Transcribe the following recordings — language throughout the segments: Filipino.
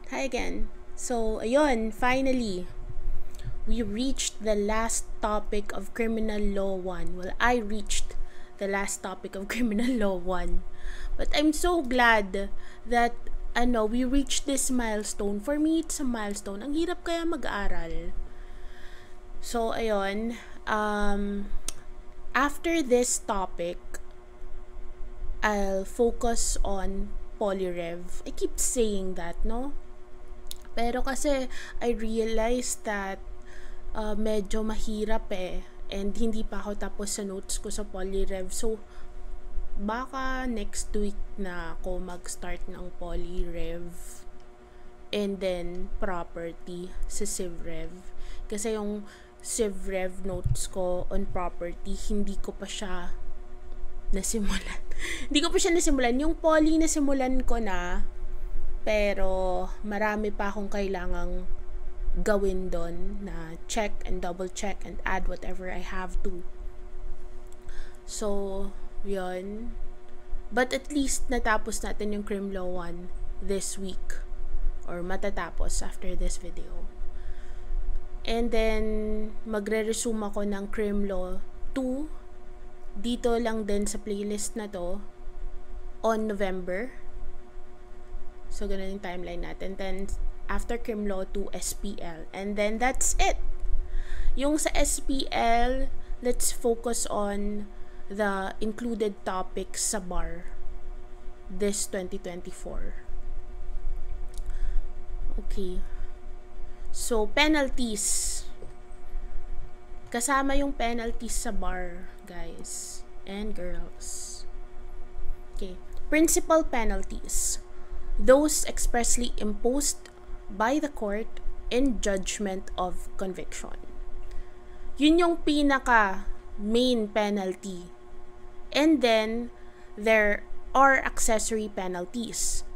Hi again. So, ayun, finally, we reached the last topic of Criminal Law 1. Well, I reached the last topic of Criminal Law 1. But I'm so glad that we reached this milestone. For me, it's a milestone. Ang hirap kaya mag-aral. So, ayun, after this topic, I'll focus on Polyrev. I keep saying that, no? Pero kasi I realized that medyo mahirap and hindi pa ako tapos sa notes ko sa Polyrev. So, baka next week na ako mag-start ng Polyrev and then property sa CivRev. Kasi yung CivRev notes ko on property, hindi ko pa siya nasimulan. Hindi ko pa siya nasimulan. Yung poly nasimulan ko na, pero marami pa akong kailangang gawin doon na check and double check and add whatever I have to. So, yun. But at least natapos natin yung Crim Law 1 this week. Or matatapos after this video. And then, magre-resume ako ng Crim Law 2 dito lang din sa playlist na to on November. So, ganun yung timeline natin. Then, after Crim Law 2, SPL. And then, that's it. Yung sa SPL, let's focus on the included topics sa bar this 2024. Okay. So, penalties. Kasama yung penalties sa bar, guys and girls. Okay. Principal penalties. Those expressly imposed by the court in judgment of conviction. Yun yung pinaka main penalty. And then, there are accessory penalties.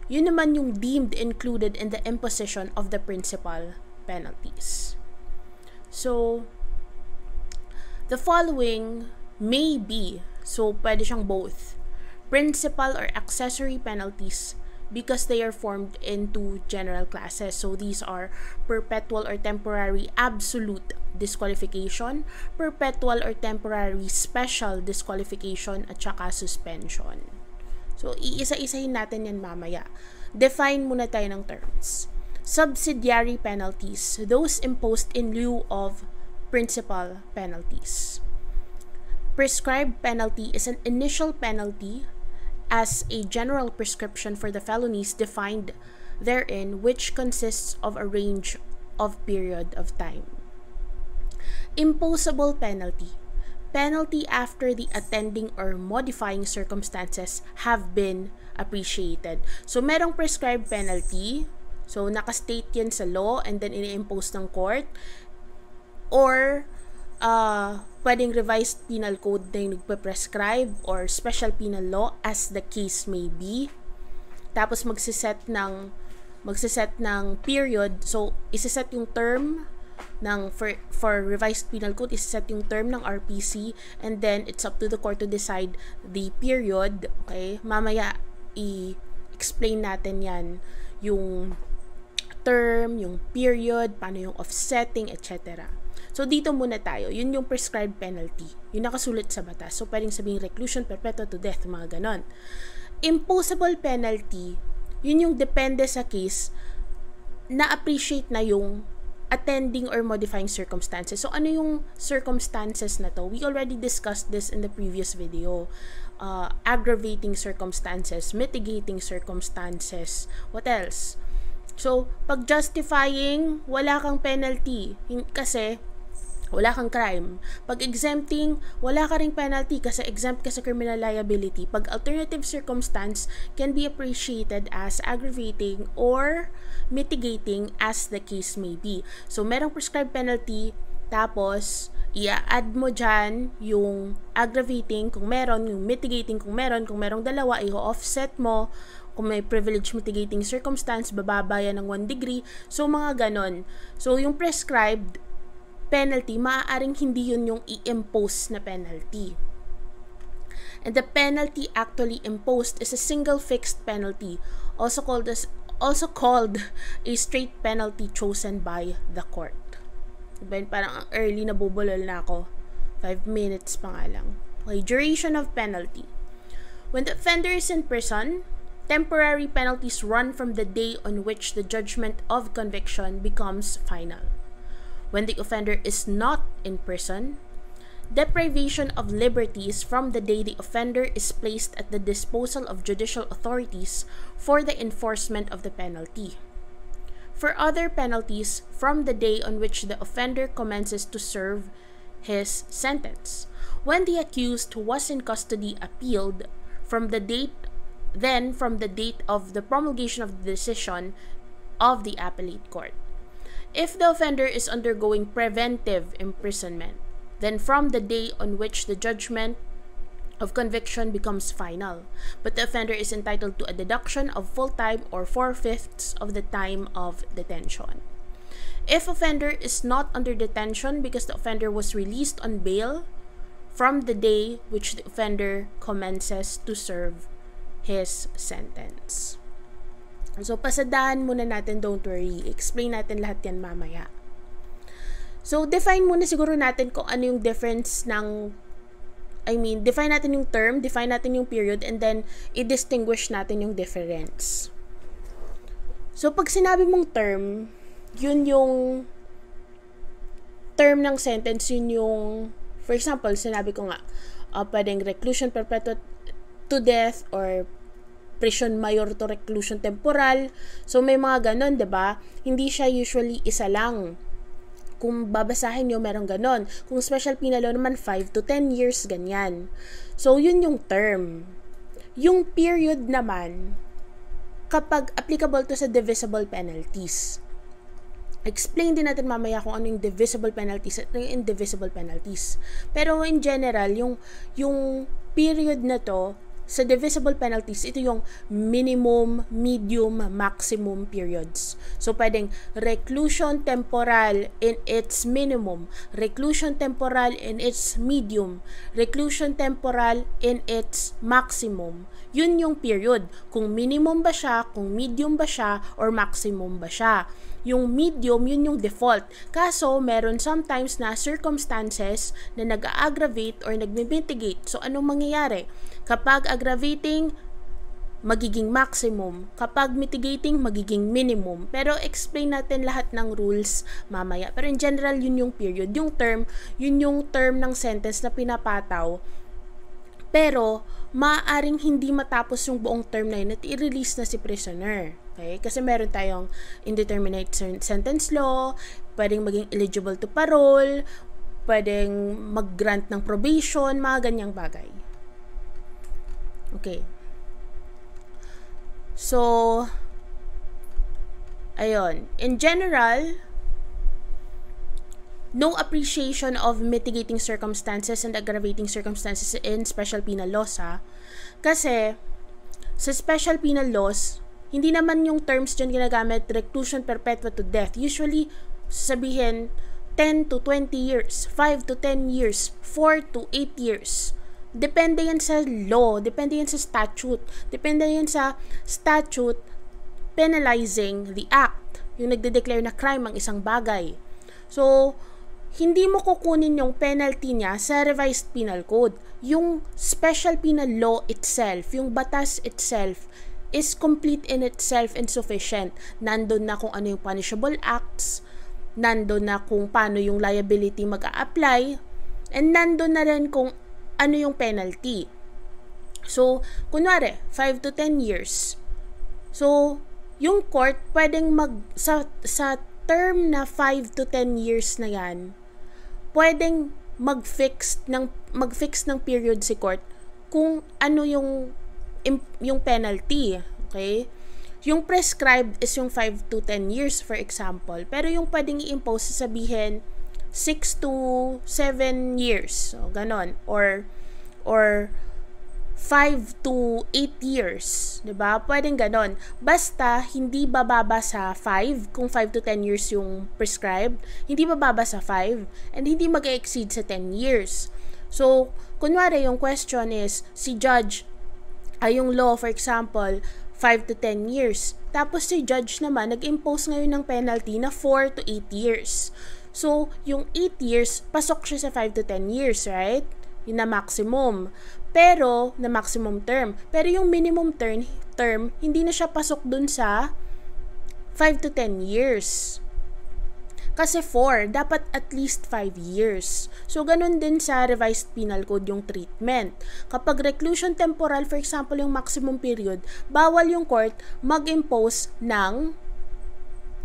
Yun naman yung deemed included in the imposition of the principal penalties. So, the following may be, so pwede siyang both, principal or accessory penalties because they are formed into general classes. So these are perpetual or temporary absolute disqualification, perpetual or temporary special disqualification, at saka suspension. So iisa-isahin natin yan mamaya. Define muna tayo ng terms. Subsidiary penalties, those imposed in lieu of principal penalties. Prescribed penalty is an initial penalty as a general prescription for the felonies defined therein, which consists of a range of period of time. Imposable penalty. Penalty after the attending or modifying circumstances have been appreciated. So, merong prescribed penalty. So, nakastate yan sa law and then ini-impose ng court. Or, pwedeng revised penal code na yung nagpe-prescribe or special penal law as the case may be. Tapos magsiset ng period. So, isiset yung term ng for revised penal code, isiset yung term ng RPC, and then it's up to the court to decide the period. Okay? Mamaya, i-explain natin yan. Yung term, yung period, paano yung offsetting, etc. So, dito muna tayo. Yun yung prescribed penalty. Yung nakasulat sa batas. So, pwedeng sabing reclusion perpetua to death, mga ganon. Imposable penalty, yun yung depende sa case, na-appreciate na yung attending or modifying circumstances. So, ano yung circumstances na to? We already discussed this in the previous video. Aggravating circumstances, mitigating circumstances. What else? So, pag justifying, wala kang penalty. Kasi, wala kang crime. Pag exempting, wala ka ring penalty kasi exempt ka sa criminal liability. Pag alternative circumstance can be appreciated as aggravating or mitigating as the case may be. So, merong prescribed penalty, tapos, i-add mo dyan yung aggravating kung meron, yung mitigating kung merong dalawa, i-offset mo. Kung may privilege mitigating circumstance, bababa yan ng 1 degree. So, mga ganon. So, yung prescribed penalty, maaaring hindi yun yung i-impose na penalty. And the penalty actually imposed is a single fixed penalty, also called as also called a straight penalty chosen by the court. Diba, parang early na bubulol na ako. 5 minutes pa nga lang. Okay, duration of penalty. When the offender is in prison, temporary penalties run from the day on which the judgment of conviction becomes final. When the offender is not in prison, deprivation of liberties from the day the offender is placed at the disposal of judicial authorities for the enforcement of the penalty. For other penalties, from the day on which the offender commences to serve his sentence. When the accused who was in custody appealed from the date of the promulgation of the decision of the appellate court. If the offender is undergoing preventive imprisonment, then from the day on which the judgment of conviction becomes final, but the offender is entitled to a deduction of full time or 4/5 of the time of detention. If offender is not under detention because the offender was released on bail, from the day which the offender commences to serve his sentence. So, pasadahan muna natin, don't worry. Explain natin lahat yan mamaya. So, define muna siguro natin kung ano yung difference define natin yung term, define natin yung period, and then i-distinguish natin yung difference. So, pag sinabi mong term, yun yung term ng sentence, yun yung, for example, sinabi ko nga, pwedeng reclusion perpetua to death or prison mayor to reclusion temporal. So, may mga ganon, diba? Hindi siya usually isa lang. Kung babasahin nyo, meron ganon. Kung special penal law naman, 5 to 10 years, ganyan. So, yun yung term. Yung period naman, kapag applicable to sa divisible penalties. Explain din natin mamaya kung ano yung divisible penalties at yung indivisible penalties. Pero in general, yung period na to, sa divisible penalties, ito yung minimum, medium, maximum periods. So, pwedeng reclusion temporal in its minimum, reclusion temporal in its medium, reclusion temporal in its maximum. Yun yung period. Kung minimum ba siya, kung medium ba siya, or maximum ba siya. Yung medium, yun yung default. Kaso, meron sometimes na circumstances na nag-aggravate or nag-mitigate. So, anong mangyayari? Kapag aggravating, magiging maximum. Kapag mitigating, magiging minimum. Pero explain natin lahat ng rules mamaya. Pero in general, yun yung period. Yung term, yun yung term ng sentence na pinapataw. Pero, maaaring hindi matapos yung buong term na yun at i-release na si prisoner. Okay? Kasi meron tayong indeterminate sentence law, pwedeng maging eligible to parole, pwedeng mag-grant ng probation, mga ganyang bagay. Okay. So, ayun. In general, no appreciation of mitigating circumstances and aggravating circumstances in special penal laws, ha? Kasi, sa special penal laws, hindi naman yung terms dyan ginagamit, reclusion perpetua to death. Usually, sabihin, 10 to 20 years, 5 to 10 years, 4 to 8 years. Depende yan sa law, depende yan sa statute, depende yan sa statute penalizing the act, yung nagde-declare na crime ang isang bagay. So, hindi mo kukunin yung penalty niya sa revised penal code. Yung special penal law itself, yung batas itself, is complete in itself and sufficient. Nandun na kung ano yung punishable acts, nandun na kung paano yung liability mag-a-apply, and nandun na rin kung ano yung penalty. So, kunwari, 5 to 10 years. So, yung court pwedeng sa term na 5 to 10 years na yan, pwedeng mag-fix ng period si court kung ano yung penalty. Okay? Yung prescribed is yung 5 to 10 years, for example. Pero yung pwedeng i-impose, sabihin, 6 to 7 years. So, ganon. Or 5 to 8 years. Diba? Pwedeng ganon. Basta, hindi bababa sa 5, kung 5 to 10 years yung prescribed. Hindi bababa sa 5, and hindi mag-exceed sa 10 years. So, kunwari, yung question is, si judge, yung law, for example, 5 to 10 years. Tapos si judge naman, nag-impose ngayon ng penalty na 4 to 8 years. So, yung 8 years, pasok siya sa 5 to 10 years, right? Yung na maximum. Pero, na maximum term. Pero yung minimum term, hindi na siya pasok dun sa 5 to 10 years. Kasi 4, dapat at least 5 years. So, ganun din sa revised penal code yung treatment. Kapag reclusion temporal, for example, yung maximum period, bawal yung court mag-impose ng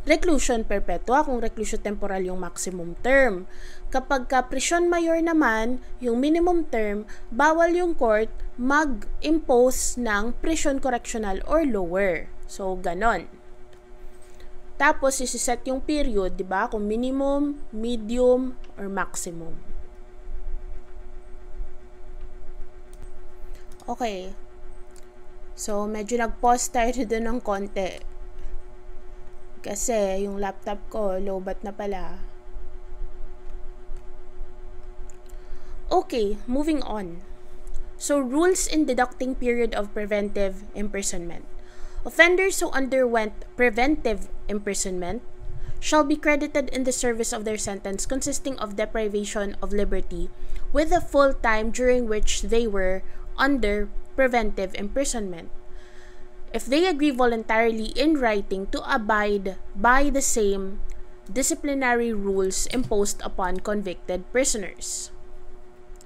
reclusion perpetua kung reclusion temporal yung maximum term. Kapag prison mayor naman, yung minimum term, bawal yung court mag-impose ng prison correctional or lower. So, ganon. Tapos, isi-set yung period, di ba? Kung minimum, medium, or maximum. Okay. So, medyo nag-pause tayo doon ng konti. Kasi, yung laptop ko, lowbat na pala. Okay, moving on. So, rules in deducting period of preventive imprisonment. Offenders who underwent preventive imprisonment shall be credited in the service of their sentence consisting of deprivation of liberty with the full time during which they were under preventive imprisonment. If they agree voluntarily in writing to abide by the same disciplinary rules imposed upon convicted prisoners.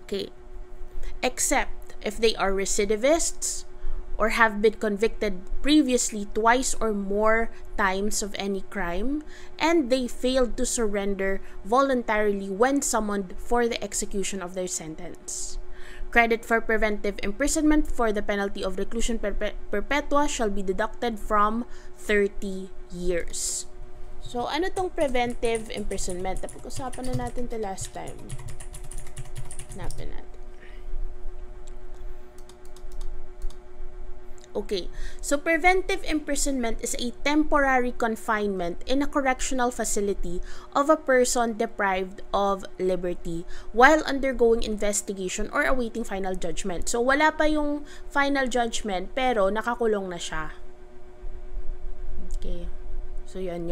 Okay. Except if they are recidivists, or have been convicted previously twice or more times of any crime, and they failed to surrender voluntarily when summoned for the execution of their sentence. Credit for preventive imprisonment for the penalty of reclusion perpetua shall be deducted from 30 years. So, ano tong preventive imprisonment? Napag-usapan na natin ito last time. Hanapin natin. Okay, so preventive imprisonment is a temporary confinement in a correctional facility of a person deprived of liberty while undergoing investigation or awaiting final judgment. So, wala pa yung final judgment pero nakakulong na siya. Okay, so yan.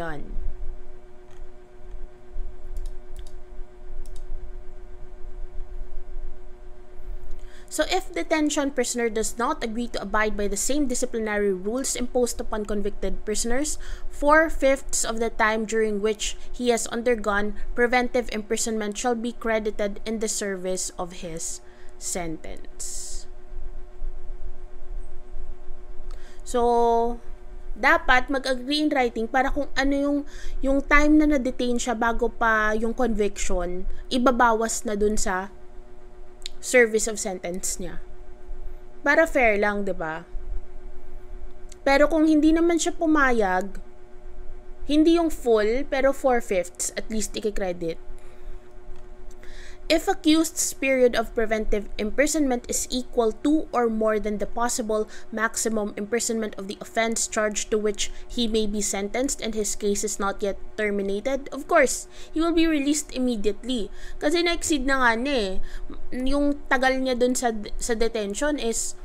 So, if detention prisoner does not agree to abide by the same disciplinary rules imposed upon convicted prisoners, 4/5 of the time during which he has undergone preventive imprisonment shall be credited in the service of his sentence. So, dapat mag-agree in writing para kung ano yung time na na-detain siya bago pa yung conviction, ibabawas na dun sa service of sentence niya. Para fair lang, 'di ba? Pero kung hindi naman siya pumayag, hindi yung full, pero 4/5 at least i-credit. If accused's period of preventive imprisonment is equal to or more than the possible maximum imprisonment of the offense charged to which he may be sentenced and his case is not yet terminated, of course, he will be released immediately. Kasi na-exceed na nga niya yung tagal niya dun sa detention is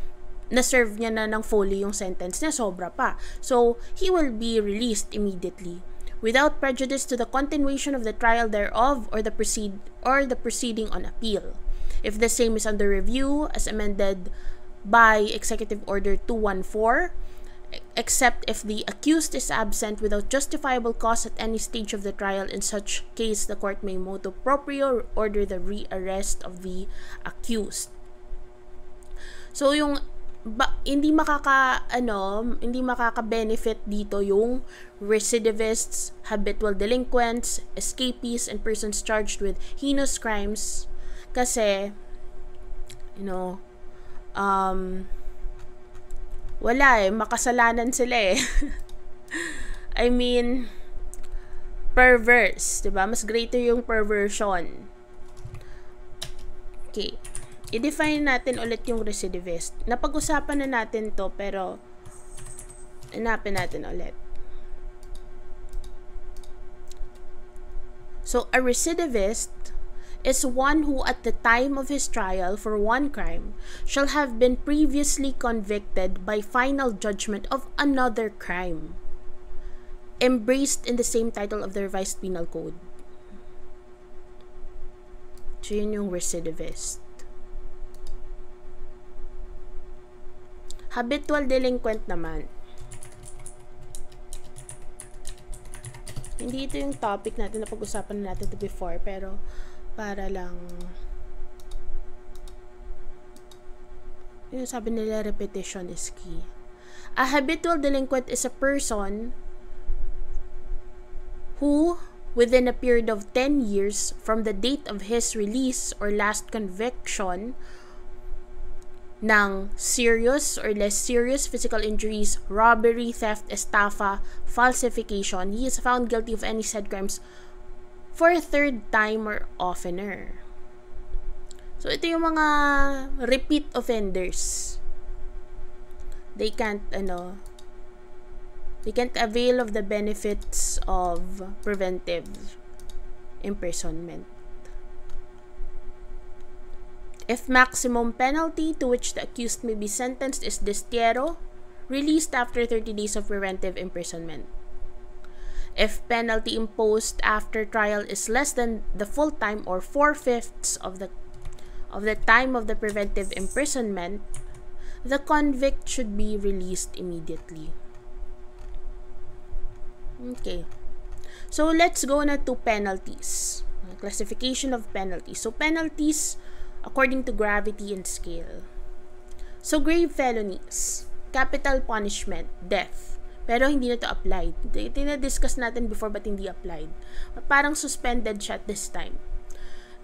na-serve niya na ng fully yung sentence niya, sobra pa. So, he will be released immediately without prejudice to the continuation of the trial thereof or the proceeding on appeal. If the same is under review as amended by Executive Order 214, except if the accused is absent without justifiable cause at any stage of the trial, in such case the court may motu proprio order the rearrest of the accused. So yung hindi makaka-benefit dito yung recidivists, habitual delinquents, escapees, and persons charged with heinous crimes kasi wala makasalanan sila I mean, perverse, 'di ba? Mas greater yung perversion. Okay. I-define natin ulit yung recidivist. Napag-usapan na natin to, pero hanapin natin ulit. So, a recidivist is one who at the time of his trial for one crime shall have been previously convicted by final judgment of another crime, embraced in the same title of the Revised Penal Code. So yun yung recidivist. Habitual delinquent naman. Hindi ito yung topic natin na pag-usapan natin ito before, pero para lang yung sabi nila, repetition is key. A habitual delinquent is a person who, within a period of 10 years from the date of his release or last conviction ng serious or less serious physical injuries, robbery, theft, estafa, falsification, he is found guilty of any said crimes for a third time or oftener. So, ito yung mga repeat offenders. They can't avail of the benefits of preventive imprisonment. If maximum penalty to which the accused may be sentenced is destierro, released after 30 days of preventive imprisonment. If penalty imposed after trial is less than the full time or 4/5 of the time of the preventive imprisonment, the convict should be released immediately. Okay. So let's go na to penalties. Classification of penalties. So penalties according to gravity and scale. So grave felonies, capital punishment, death. Pero hindi na to applied. Tina-discuss natin before but hindi applied. Parang suspended siya at this time.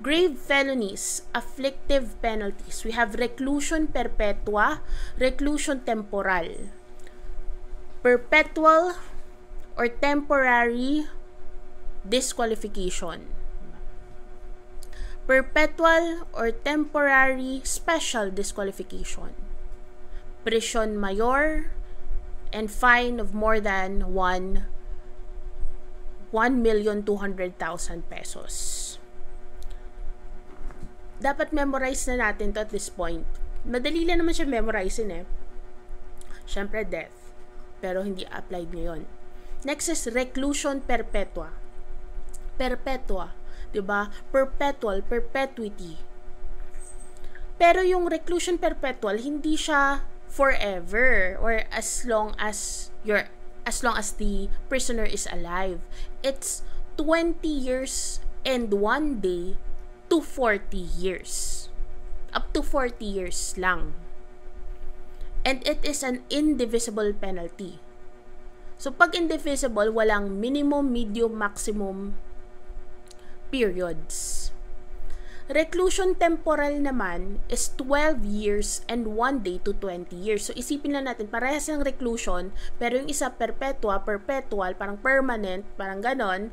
Grave felonies, afflictive penalties. We have reclusion perpetua, reclusion temporal. Perpetual or temporary disqualification. Perpetual or temporary special disqualification. Prison mayor and fine of more than 1,200,000 pesos. Dapat memorize na natin to at this point. Madali lang naman siya memorizein eh. Siyempre death. Pero hindi applied ngayon. Next is reclusion perpetua. Perpetua. Diba? Perpetual, perpetuity. Pero yung reclusion perpetual, hindi siya forever or as long as the prisoner is alive. It's 20 years and 1 day to 40 years. Up to 40 years lang. And it is an indivisible penalty. So pag indivisible, walang minimum, medium, maximum periods. Reclusion temporal naman is 12 years and 1 day to 20 years. So isipin lang natin, parehas ng reclusion, pero yung isa perpetual, parang permanent, parang ganon.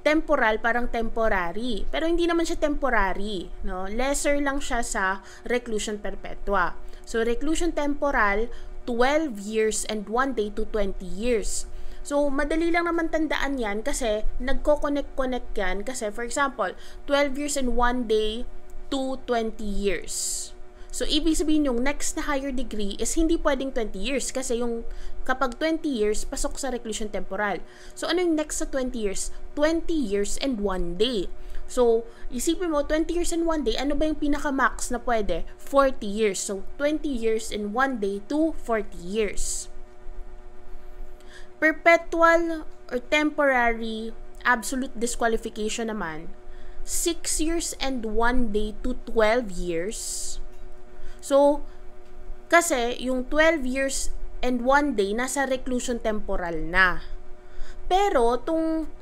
Temporal, parang temporary. Pero hindi naman siya temporary, no? Lesser lang siya sa reclusion perpetua. So reclusion temporal, 12 years and 1 day to 20 years. So, madali lang naman tandaan yan kasi nagko-connect yan kasi for example, 12 years and 1 day to 20 years. So, ibig sabihin yung next na higher degree is hindi pwedeng 20 years kasi yung kapag 20 years, pasok sa reclusion temporal. So, ano yung next sa 20 years? 20 years and 1 day. So, isipin mo, 20 years and 1 day, ano ba yung pinaka-max na pwede? 40 years. So, 20 years and 1 day to 40 years. Perpetual or temporary absolute disqualification naman, 6 years and 1 day to 12 years. So, kasi yung 12 years and 1 day nasa reclusion temporal na. Pero, tung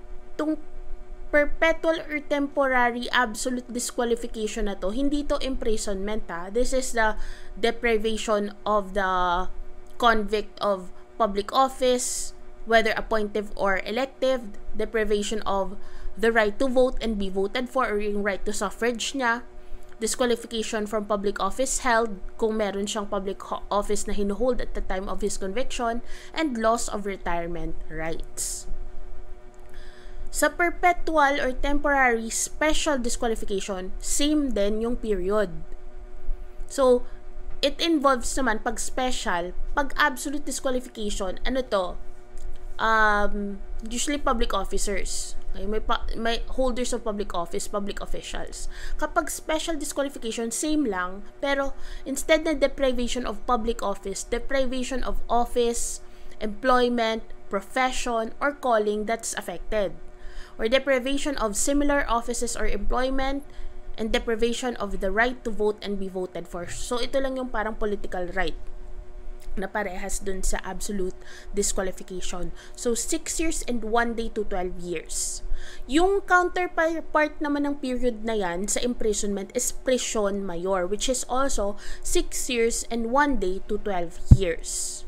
perpetual or temporary absolute disqualification na to, hindi to imprisonment ha. This is the deprivation of the convict of public office, whether appointive or elective, deprivation of the right to vote and be voted for or yung right to suffrage niya, disqualification from public office held kung meron siyang public office na hinuhold at the time of his conviction, and loss of retirement rights. Sa perpetual or temporary special disqualification, same din yung period. So, it involves naman pag special, pag absolute disqualification, ano to? Usually public officers. Okay, may holders of public office, public officials. Kapag special disqualification, same lang, pero instead na deprivation of public office, deprivation of office, employment, profession, or calling that's affected. Or deprivation of similar offices or employment, and deprivation of the right to vote and be voted for. So, ito lang yung parang political right na parehas dun sa absolute disqualification. So, 6 years and 1 day to 12 years. Yung counterpart naman ng period na yan sa imprisonment is prison mayor, which is also 6 years and 1 day to 12 years.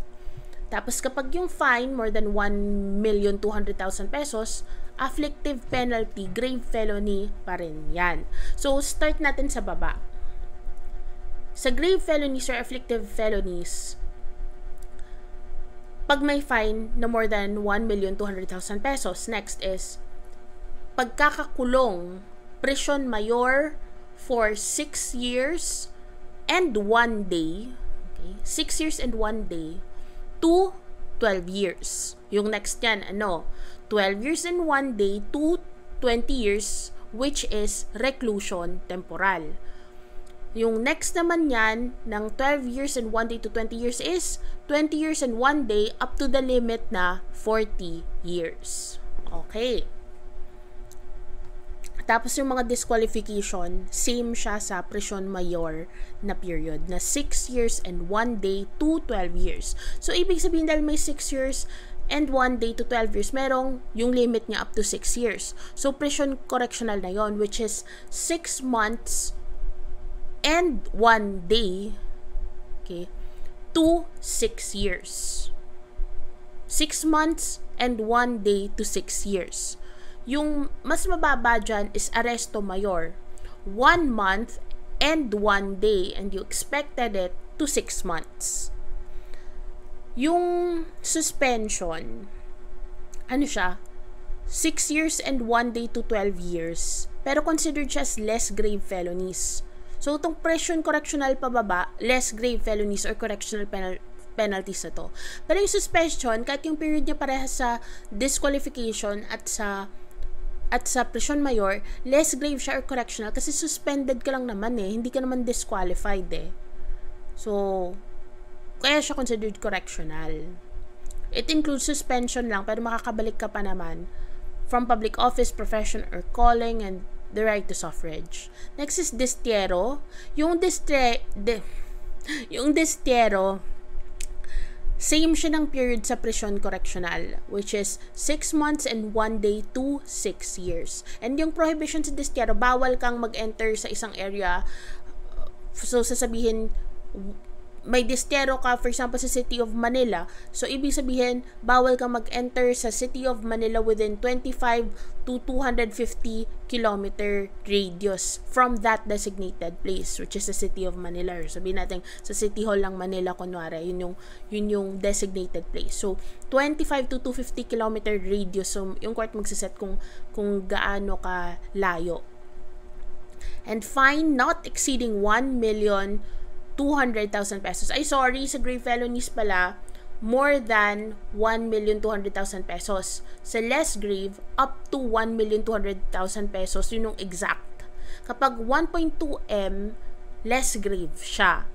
Tapos kapag yung fine more than 1,200,000 pesos, afflictive penalty, grave felony pa rin yan. So, start natin sa baba. Sa grave felonies or afflictive felonies, pag may fine na more than 1,200,000 pesos, next is pagkakakulong, prison mayor for 6 years and 1 day, okay? 6 years and 1 day to 12 years. Yung next yan, 12 years and 1 day to 20 years, which is reclusion temporal. Yung next naman yan, ng 12 years and 1 day to 20 years is 20 years and 1 day up to the limit na 40 years. Okay. Tapos yung mga disqualification, same siya sa prison mayor na period, na 6 years and 1 day to 12 years. So, ibig sabihin dahil may 6 years and 1 day to 12 years, merong yung limit niya up to 6 years. So, prison correctional na yon, which is 6 months and 1 day, okay, to 6 years. 6 months and 1 day to 6 years. Yung mas mababa dyan is arresto mayor. 1 month and 1 day, and you expected it to 6 months. Yung suspension, ano siya? 6 years and 1 day to 12 years. Pero considered siya as less grave felonies. So, itong prison correctional pababa, less grave felonies or correctional penalties na to. Pero yung suspension, kahit yung period niya parehas sa disqualification at sa prison mayor, less grave siya or correctional kasi suspended ka lang naman hindi ka naman disqualified So, kaya siya considered correctional. It includes suspension lang pero makakabalik ka pa naman from public office, profession, or calling, and the right to suffrage. Next is destiero. Yung destiero, same siya ng period sa prison correctional, which is 6 months and 1 day to 6 years. And yung prohibition sa destiero, bawal kang mag-enter sa isang area. So, sasabihin, may destero ka, for example, sa City of Manila. So, ibig sabihin, bawal kang mag-enter sa City of Manila within 25 to 250 kilometer radius from that designated place, which is the City of Manila. Sabihin natin, sa City Hall ng Manila, kunwari, yun yung designated place. So, 25 to 250 kilometer radius. So, yung court magsiset kung gaano ka layo. And fine not exceeding 1,200,000 pesos. Ay, sorry, sa grave felonies pala, more than 1,200,000 pesos. Sa less grave, up to 1,200,000 pesos. Yun yung exact. Kapag 1.2 M, less grave siya.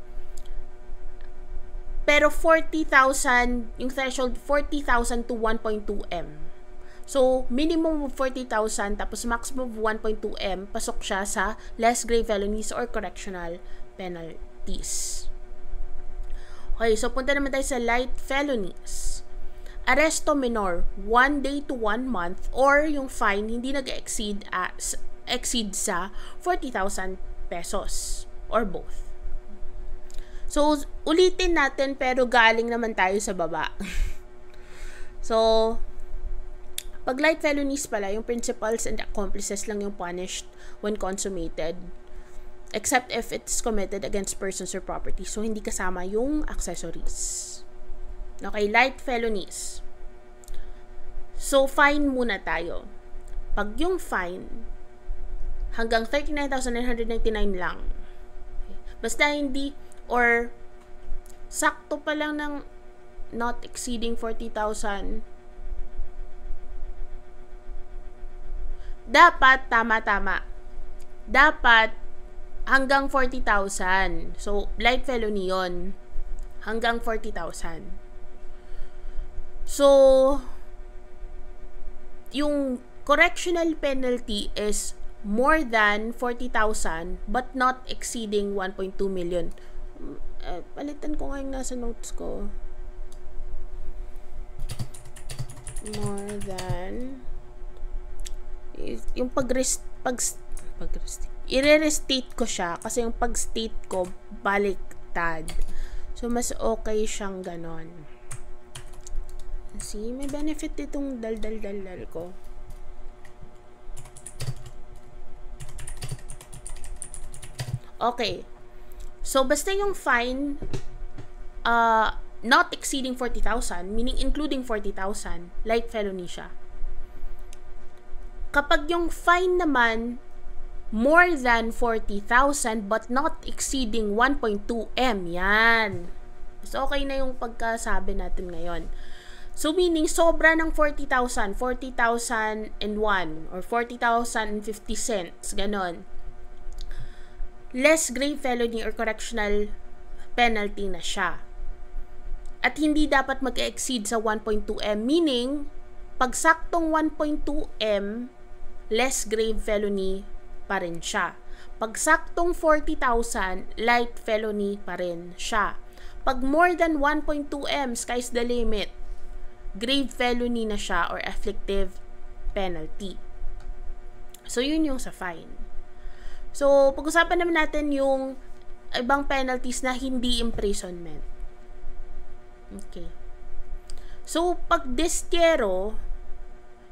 Pero 40,000, yung threshold, 40,000 to 1.2 M. So, minimum of 40,000, tapos maximum of 1.2 M, pasok siya sa less grave felonies or correctional penalties. Okay, so punta naman tayo sa light felonies. Arresto minor, 1 day to 1 month, or yung fine hindi nag-exceed sa 40,000 pesos, or both. So, ulitin natin, pero galing naman tayo sa baba. So, pag light felonies pala, yung principals and accomplices lang yung punished when consummated, except if it's committed against persons or property. So, hindi kasama yung accessories. Okay, light felonies. So, fine muna tayo. Pag yung fine, hanggang 39,999 lang. Basta hindi, or sakto pa lang ng not exceeding 40,000, dapat tama-tama. Dapat hanggang 40,000. So, light felony yun. Hanggang 40,000. So, yung correctional penalty is more than 40,000 but not exceeding 1.2 million. Palitan ko nga yung nasa notes ko. More than yung i-restate ko siya kasi yung pag-state ko baliktad. So, mas okay siyang ganon. See, may benefit itong dal-dal-dal-dal ko. Okay. So, basta yung fine not exceeding 40,000, meaning including 40,000, light felony siya. Kapag yung fine naman more than 40,000 but not exceeding 1.2 M, yan. So, okay na yung pagkasabi natin ngayon. So, meaning, sobra ng 40,000, 40,001, or 40,050 cents, ganon. Less grave felony or correctional penalty na siya. At hindi dapat mag-exceed sa 1.2 M, meaning, pag saktong 1.2 M, less grave felony pa rin siya. Pag saktong 40,000, light felony pa rin siya. Pag more than 1.2 M, sky's the limit, grave felony na siya or afflictive penalty. So, yun yung sa fine. So, pag-usapan naman natin yung ibang penalties na hindi imprisonment. Okay. So, pag distyero,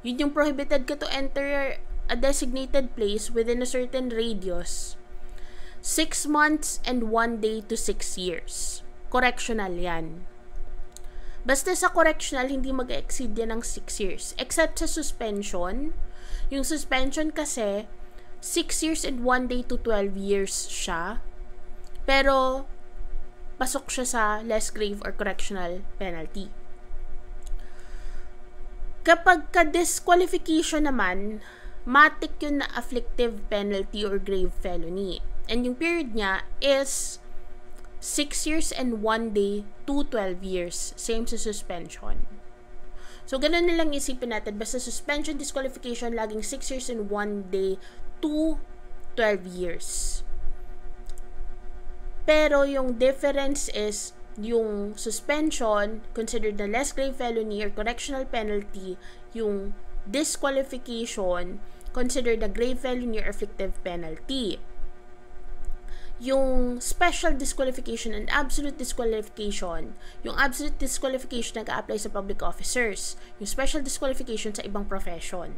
yun yung prohibited ka to enter a designated place within a certain radius, 6 months and 1 day to 6 years. Correctional yan. Basta sa correctional, hindi mag-exceed yan ng 6 years. Except sa suspension. Yung suspension kasi, 6 years and 1 day to 12 years siya. Pero, pasok siya sa less grave or correctional penalty. Kapag ka-disqualification naman, matik yun na afflictive penalty or grave felony. And yung period niya is 6 years and 1 day to 12 years. Same sa suspension. So, ganun nilang isipin natin. Basta suspension, disqualification, laging 6 years and 1 day to 12 years. Pero yung difference is, yung suspension, considered the less grave felony or correctional penalty, yung disqualification, considered the grave felony or afflictive penalty. Yung special disqualification and absolute disqualification, yung absolute disqualification nag-a-apply sa public officers, yung special disqualification sa ibang profession.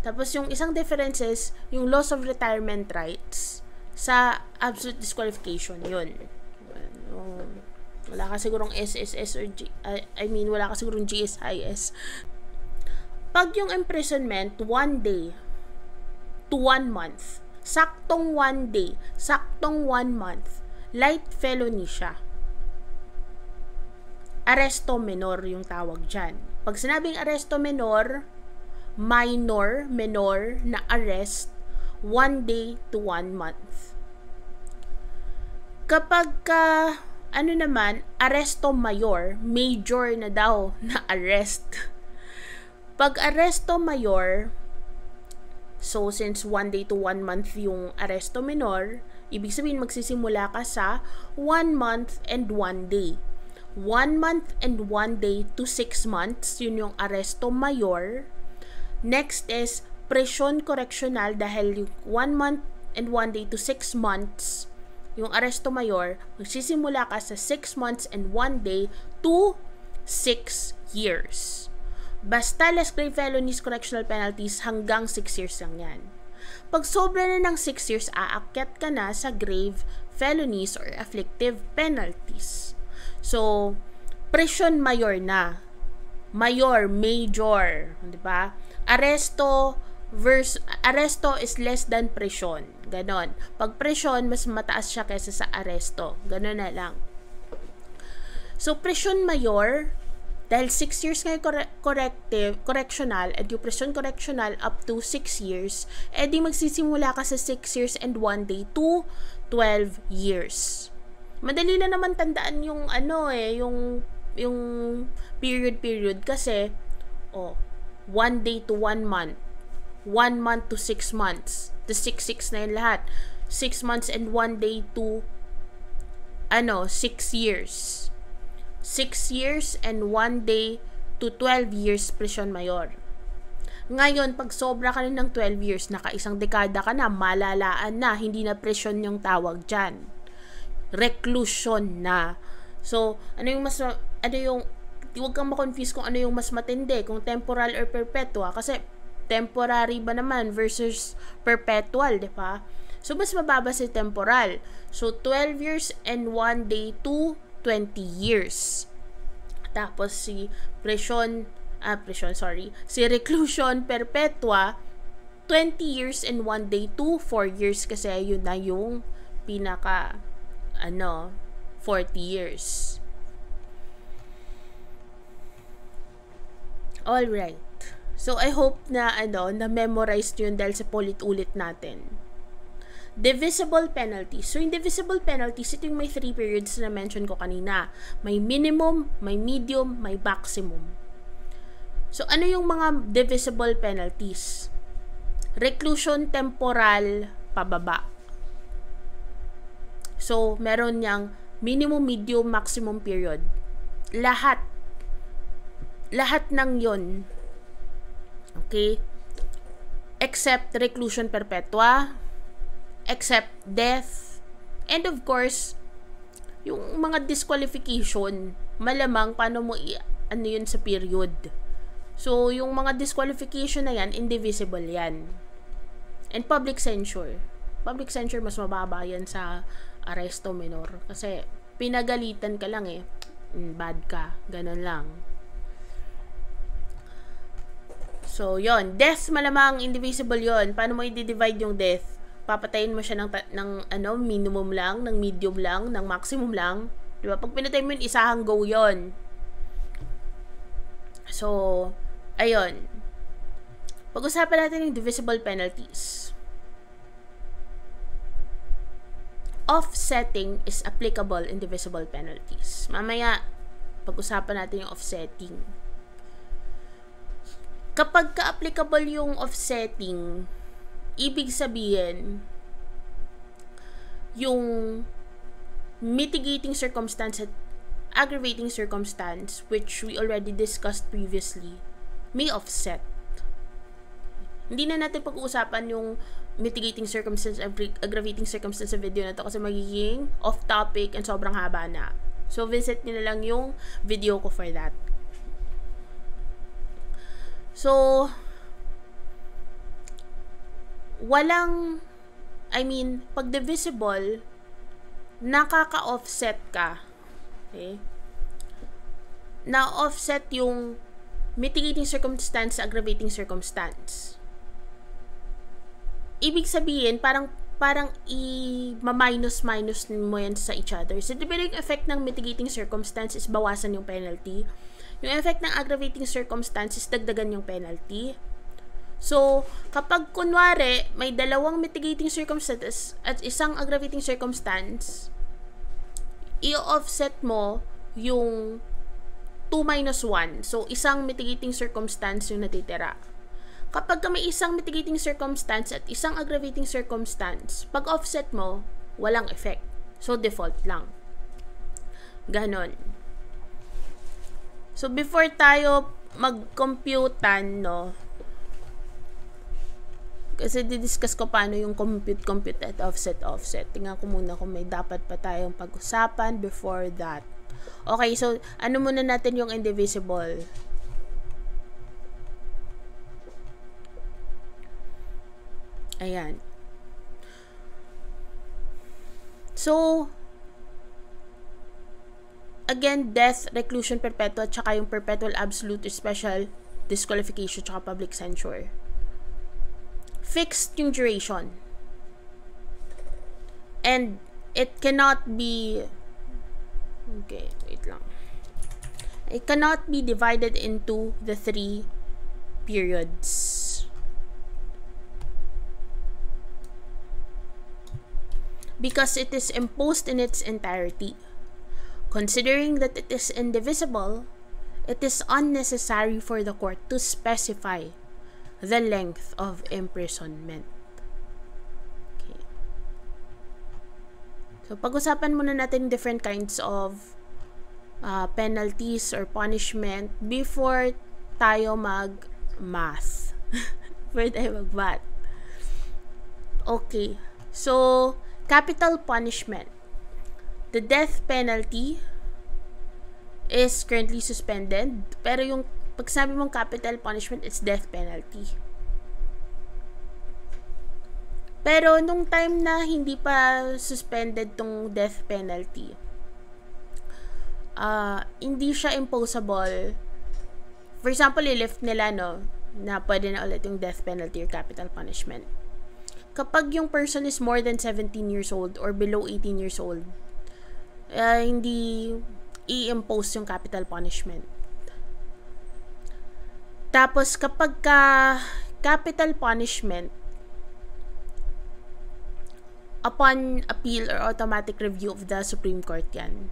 Tapos yung isang difference is, yung loss of retirement rights sa absolute disqualification, yun. Wala ka sigurong SSS or wala ka sigurong GSIS. Pag yung imprisonment 1 day to 1 month, saktong 1 day, saktong 1 month, light felony siya. Arresto menor yung tawag dyan. Pag sinabing arresto menor, minor na arrest, 1 day to 1 month. Kapag naman, arresto mayor, major na daw na arrest. Pag arresto mayor, so since 1 day to 1 month yung arresto menor, ibig sabihin magsisimula ka sa 1 month and 1 day. 1 month and 1 day to 6 months, yun yung arresto mayor. Next is presyon correctional dahil yung 1 month and 1 day to 6 months, yung arresto mayor, magsisimula ka sa 6 months and 1 day to 6 years. Basta less grave felonies, correctional penalties, hanggang 6 years lang yan. Pag sobra na ng 6 years, aakyat ka na sa grave felonies or afflictive penalties. So, presyon mayor na. major, 'di ba? Aresto is less than presyon. Ganon. Pag presyon, mas mataas siya kaysa sa aresto. Ganon na lang. So, presyon mayor, dahil 6 years ngayon correctional, and yung presyon correctional up to 6 years, edi magsisimula ka sa 6 years and 1 day to 12 years. Madali na naman tandaan yung yung period kasi 1 day to 1 month, 1 month to 6 months, the 6 na yun lahat, 6 months and 1 day to 6 years, 6 years and 1 day to 12 years presyon mayor. Ngayon, pag sobra ka na ng 12 years, naka-isang dekada ka na, malalaan na, hindi na presyon yung tawag dyan. Reclusion na. So, huwag kang ma-confuse kung ano yung mas matindi, kung temporal or perpetua, kasi temporary ba naman versus perpetual, di ba? So, mas mababa si temporal. So, 12 years and 1 day to 20 years. Tapos, si reclusion perpetua, 20 years and 1 day to 4 years, kasi yun na yung pinaka, 40 years. Alright. So, I hope na, na-memorize nyo yun dahil sa paulit-ulit natin. Divisible penalties. So, yung divisible penalties, ito yung may 3 periods na mention ko kanina. May minimum, may medium, may maximum. So, ano yung mga divisible penalties? Reclusion temporal pababa. So, meron niyang minimum, medium, maximum period. Lahat ng yon. Okay? Except reclusion perpetua, except death, and of course, yung mga disqualification, malamang paano mo yun sa period. So, yung mga disqualification na yan, indivisible yan. And public censure. Public censure, mas mababa yan sa aresto minor. Kasi, pinagalitan ka lang bad ka. Ganun lang. So, yon, death malamang indivisible yon. Paano mo i-divide yung death? Papatayin mo siya ng minimum lang, ng medium lang, ng maximum lang. Diba? Pag pinatay mo yun, isahang go yon. So, ayun. Pag-usapan natin yung divisible penalties. Offsetting is applicable in divisible penalties. Mamaya, pag-usapan natin yung offsetting. Kapag ka-applicable yung offsetting, ibig sabihin, yung mitigating circumstance at aggravating circumstance, which we already discussed previously, may offset. Hindi na natin pag-uusapan yung mitigating circumstance, aggravating circumstance sa video na to kasi magiging off-topic and sobrang haba na. So, visit nyo na lang yung video ko for that. So, pag divisible, nakaka-offset ka. Okay? Na-offset yung mitigating circumstance, aggravating circumstance. Ibig sabihin, parang i-minus mo yan sa each other. So, diba yung effect ng mitigating circumstance is bawasan yung penalty. Yung effect ng aggravating circumstances, dagdagan yung penalty. So, kapag kunwari, may dalawang mitigating circumstances at isang aggravating circumstance, i-offset mo yung 2 minus 1. So, isang mitigating circumstance yung natitira. Kapag may isang mitigating circumstance at isang aggravating circumstance, pag offset mo, walang effect. So, default lang. Ganon. So, before tayo mag-computan, kasi didiscuss ko paano yung compute at offset. Tingnan ko muna kung may dapat pa tayong pag-usapan before that. Okay, so, ano muna natin yung indivisible? Ayan. So, again, death, reclusion perpetua, tsaka yung perpetual absolute, special disqualification, tsaka public censure. Fixed yung duration. And it cannot be, okay, wait lang. It cannot be divided into the 3 periods. Because it is imposed in its entirety. Considering that it is indivisible, it is unnecessary for the court to specify the length of imprisonment. Okay. So, pag-usapan muna natin different kinds of penalties or punishment before tayo mag-math. Before tayo mag-math. Okay. So, capital punishment. The death penalty is currently suspended, pero yung pag sabi mong capital punishment, it's death penalty. Pero nung time na hindi pa suspended tong death penalty, hindi siya imposable. For example, i-lift nila, no, na pwede na ulit yung death penalty or capital punishment. Kapag yung person is more than 17 years old or below 18 years old, hindi i-impose yung capital punishment. Tapos, kapag capital punishment, upon appeal or automatic review of the Supreme Court yan.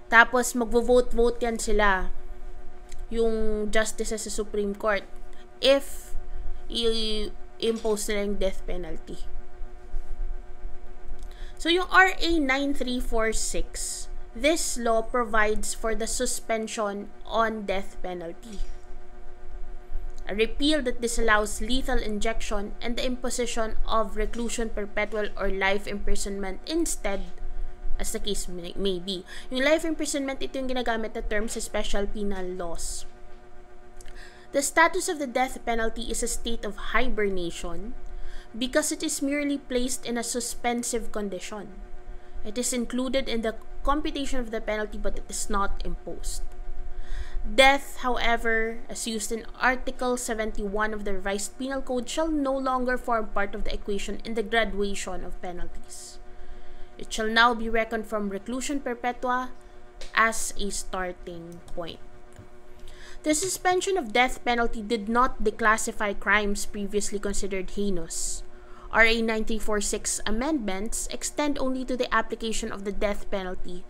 Tapos, magvo-vote yan sila, yung justices sa Supreme Court, if i-impose nila yung death penalty. So, yung RA 9346, this law provides for the suspension on death penalty. A repeal that disallows lethal injection and the imposition of reclusion perpetual or life imprisonment instead, as the case may be. Yung life imprisonment, ito yung ginagamit na term sa special penal laws. The status of the death penalty is a state of hibernation because it is merely placed in a suspensive condition. It is included in the computation of the penalty, but it is not imposed. Death, however, as used in Article 71 of the Revised Penal Code, shall no longer form part of the equation in the graduation of penalties. It shall now be reckoned from reclusion perpetua as a starting point. The suspension of death penalty did not declassify crimes previously considered heinous. RA 9346 amendments extend only to the application of the death penalty,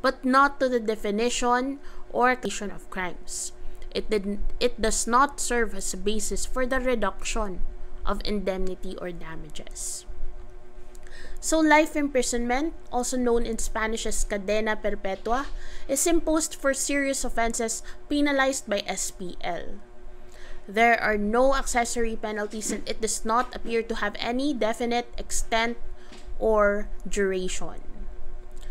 but not to the definition or classification of crimes. It does not serve as a basis for the reduction of indemnity or damages. So, life imprisonment, also known in Spanish as cadena perpetua, is imposed for serious offenses penalized by SPL. There are no accessory penalties and it does not appear to have any definite extent or duration.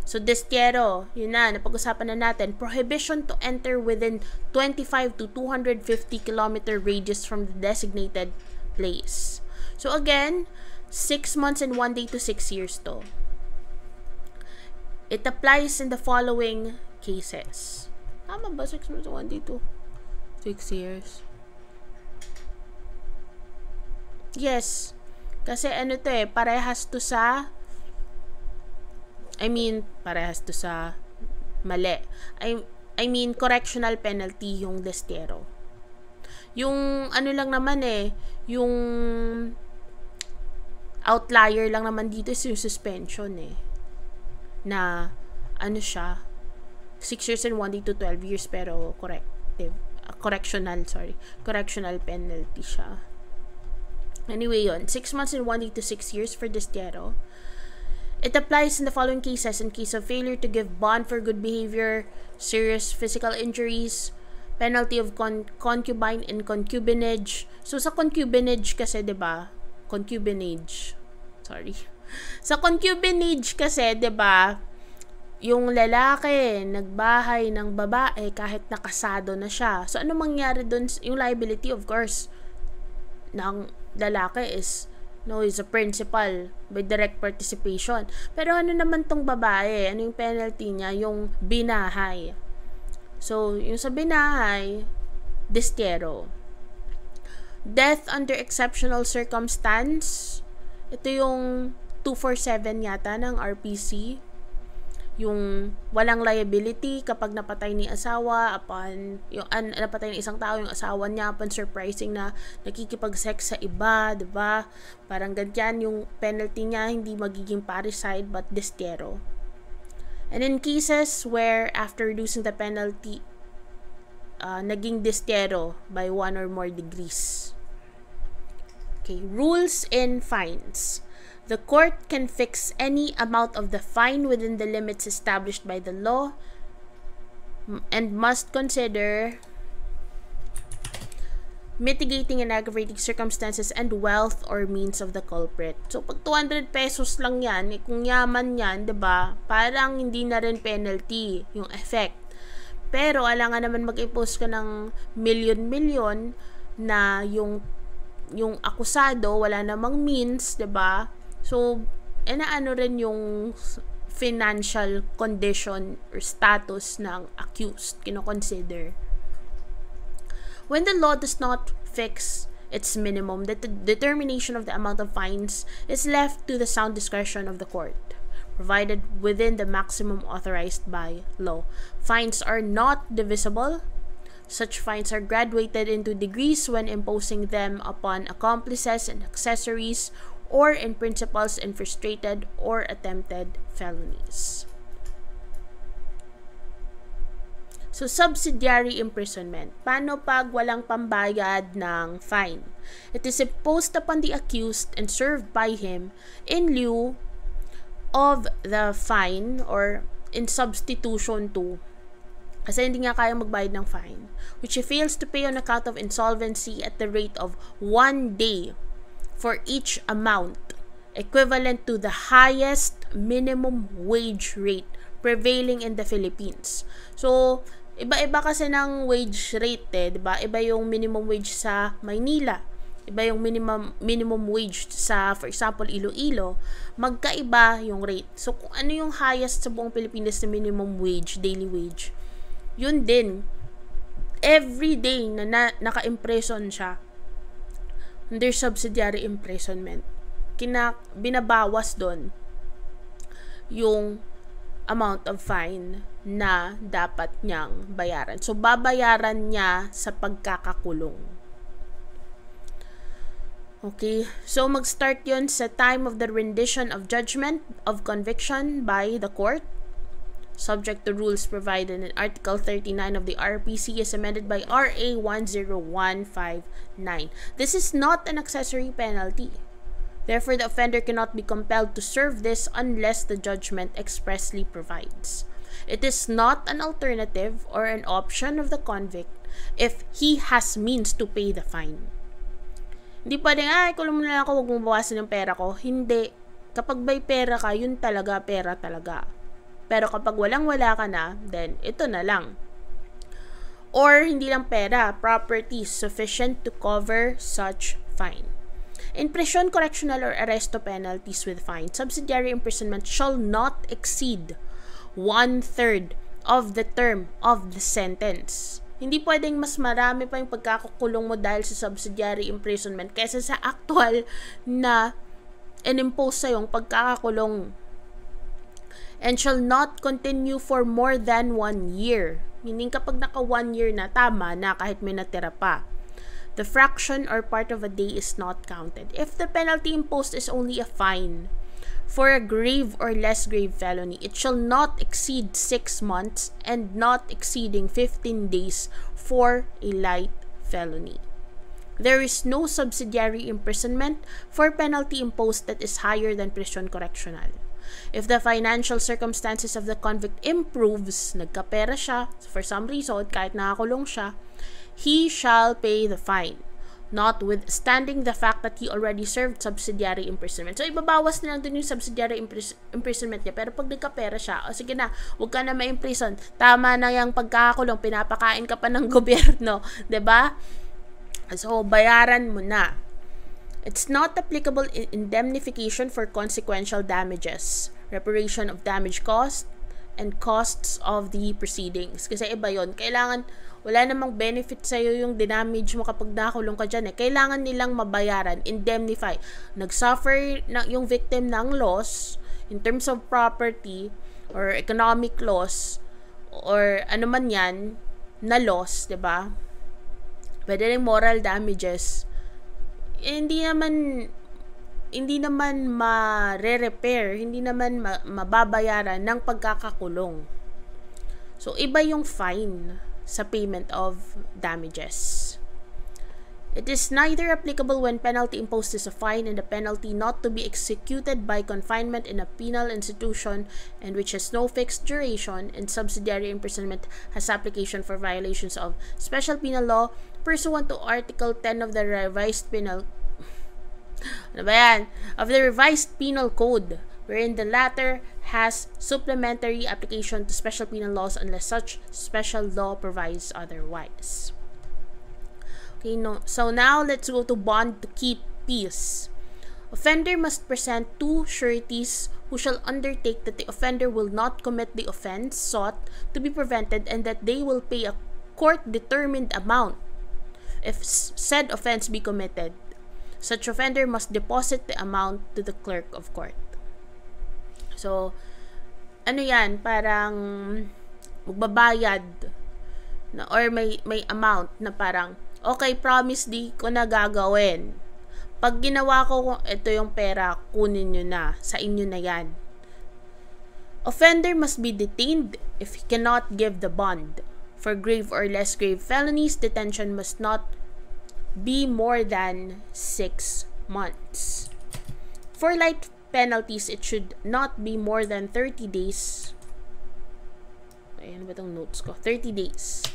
So, destierro, yun na, napag-usapan na natin, prohibition to enter within 25 to 250 kilometer radius from the designated place. So, again, 6 months and 1 day to 6 years to. It applies in the following cases. Tama ba? 6 months and 1 day to 6 years? Yes. Kasi ano to parehas to sa parehas to sa mali. I mean, correctional penalty yung destierro. Yung ano lang naman yung outlier lang naman dito is yung suspension na ano siya 6 years and 1 day to 12 years pero correctional penalty siya. Anyway, 6 months and 1 day to 6 years for destierro. It applies in the following cases: in case of failure to give bond for good behavior, serious physical injuries, penalty of concubine and concubinage. So, sa concubinage kasi, diba? Sa concubinage kasi, diba, yung lalaki nagbahay ng babae kahit nakasado na siya. So, ano mangyari dun? Yung liability, of course, ng lalaki is No, is a principal by direct participation. Pero ano naman tong babae? Ano yung penalty niya? Yung binahay. So, yung sa binahay, destierro. Death under exceptional circumstance. Ito yung 247 yata ng RPC. Yung walang liability kapag napatay ni asawa upon napatay ng isang tao yung asawa niya upon surprising na nakikipag-sex sa iba, 'di ba? Parang ganyan yung penalty niya, hindi magiging parricide but destierro. And in cases where after reducing the penalty naging destierro by 1 or more degrees. Okay, rules in fines. The court can fix any amount of the fine within the limits established by the law and must consider mitigating and aggravating circumstances and wealth or means of the culprit. So, pag 200 pesos lang yan, kung yaman yan, diba, parang hindi na rin penalty yung effect. Pero, alangan naman mag-impose ka ng milyon-milyon na yung akusado, wala namang means, diba? So, ano rin yung financial condition or status ng accused, kino-consider. When the law does not fix its minimum, the determination of the amount of fines is left to the sound discretion of the court, provided within the maximum authorized by law. Fines are not divisible. Such fines are graduated into degrees when imposing them upon accomplices and accessories or in principals in frustrated or attempted felonies. So, subsidiary imprisonment. Paano pag walang pambayad ng fine? It is imposed upon the accused and served by him in lieu of the fine or in substitution to. Kasi hindi nga kayang magbayad ng fine, which he fails to pay on account of insolvency at the rate of 1 day for each amount, equivalent to the highest minimum wage rate prevailing in the Philippines. So, iba-iba kasi ng wage rate diba? Iba yung minimum wage sa Maynila, iba yung minimum wage sa, for example, Iloilo, magkaiba yung rate. So, kung ano yung highest sa buong Pilipinas na minimum wage, daily wage, yun din, every day na naka-imprison siya, under subsidiary imprisonment, binabawas doon yung amount of fine na dapat niyang bayaran. So, babayaran niya sa pagkakakulong. Okay, so mag-start yun sa time of the rendition of judgment of conviction by the court, subject to rules provided in Article 39 of the RPC as amended by RA 10159. This is not an accessory penalty. Therefore, the offender cannot be compelled to serve this unless the judgment expressly provides. It is not an alternative or an option of the convict if he has means to pay the fine. Hindi pwedeng, kulong mo na lang ako, huwag mo bawasan yung pera ko. Hindi. Kapag may pera ka, yun talaga, pera talaga. Pero kapag walang-wala ka na, then ito na lang. Or hindi lang pera, property sufficient to cover such fine. In prison, correctional, or arresto penalties with fine, subsidiary imprisonment shall not exceed 1/3 of the term of the sentence. Hindi pwedeng mas marami pa yung pagkakakulong mo dahil sa subsidiary imprisonment kaysa sa actual na in-impose sa yung pagkakakulong. And shall not continue for more than 1 year. Meaning kapag naka 1 year na, tama na kahit may natira pa. The fraction or part of a day is not counted. If the penalty imposed is only a fine for a grave or less grave felony, it shall not exceed 6 months and not exceeding 15 days for a light felony. There is no subsidiary imprisonment for penalty imposed that is higher than prison correctional. If the financial circumstances of the convict improves, nagkapera siya, for some reason, kahit nakakulong siya, he shall pay the fine, notwithstanding the fact that he already served subsidiary imprisonment. So, ibabawas na lang dun yung subsidiary imprisonment niya. Pero pag nagkapera siya, sige na, huwag ka na ma-imprison. Tama na yung pagkakakulong, pinapakain ka pa ng gobyerno. 'Di ba? So, bayaran mo na. It's not applicable in indemnification for consequential damages, reparation of damage cost, and costs of the proceedings. Kasi iba yon. Kailangan, wala namang benefit sa'yo yung dinamage mo kapag nakulong ka dyan. Kailangan nilang mabayaran, indemnify. Nag-suffer na yung victim ng loss in terms of property or economic loss or ano man yan na loss, diba? Pwede rin moral damages. Hindi naman ma-repair, hindi naman mababayaran ng pagkakakulong. So, iba yung fine sa payment of damages. It is neither applicable when penalty imposed is a fine and the penalty not to be executed by confinement in a penal institution and which has no fixed duration, and subsidiary imprisonment has application for violations of special penal law pursuant to Article 10 of the revised penal Code, wherein the latter has supplementary application to special penal laws unless such special law provides otherwise. Okay, so now let's go to bond to keep peace. Offender must present 2 sureties who shall undertake that the offender will not commit the offense sought to be prevented and that they will pay a court-determined amount if said offense be committed. Such offender must deposit the amount to the clerk of court. So, ano yan? Parang magbabayad na, or may amount na parang, okay, promise di ko na gagawin. Pag ginawa ko, ito yung pera, kunin nyo na. Sa inyo na yan. Offender must be detained if he cannot give the bond. For grave or less grave felonies, detention must not be more than 6 months. For light penalties, it should not be more than 30 days. Ayan ba itong notes ko? 30 days.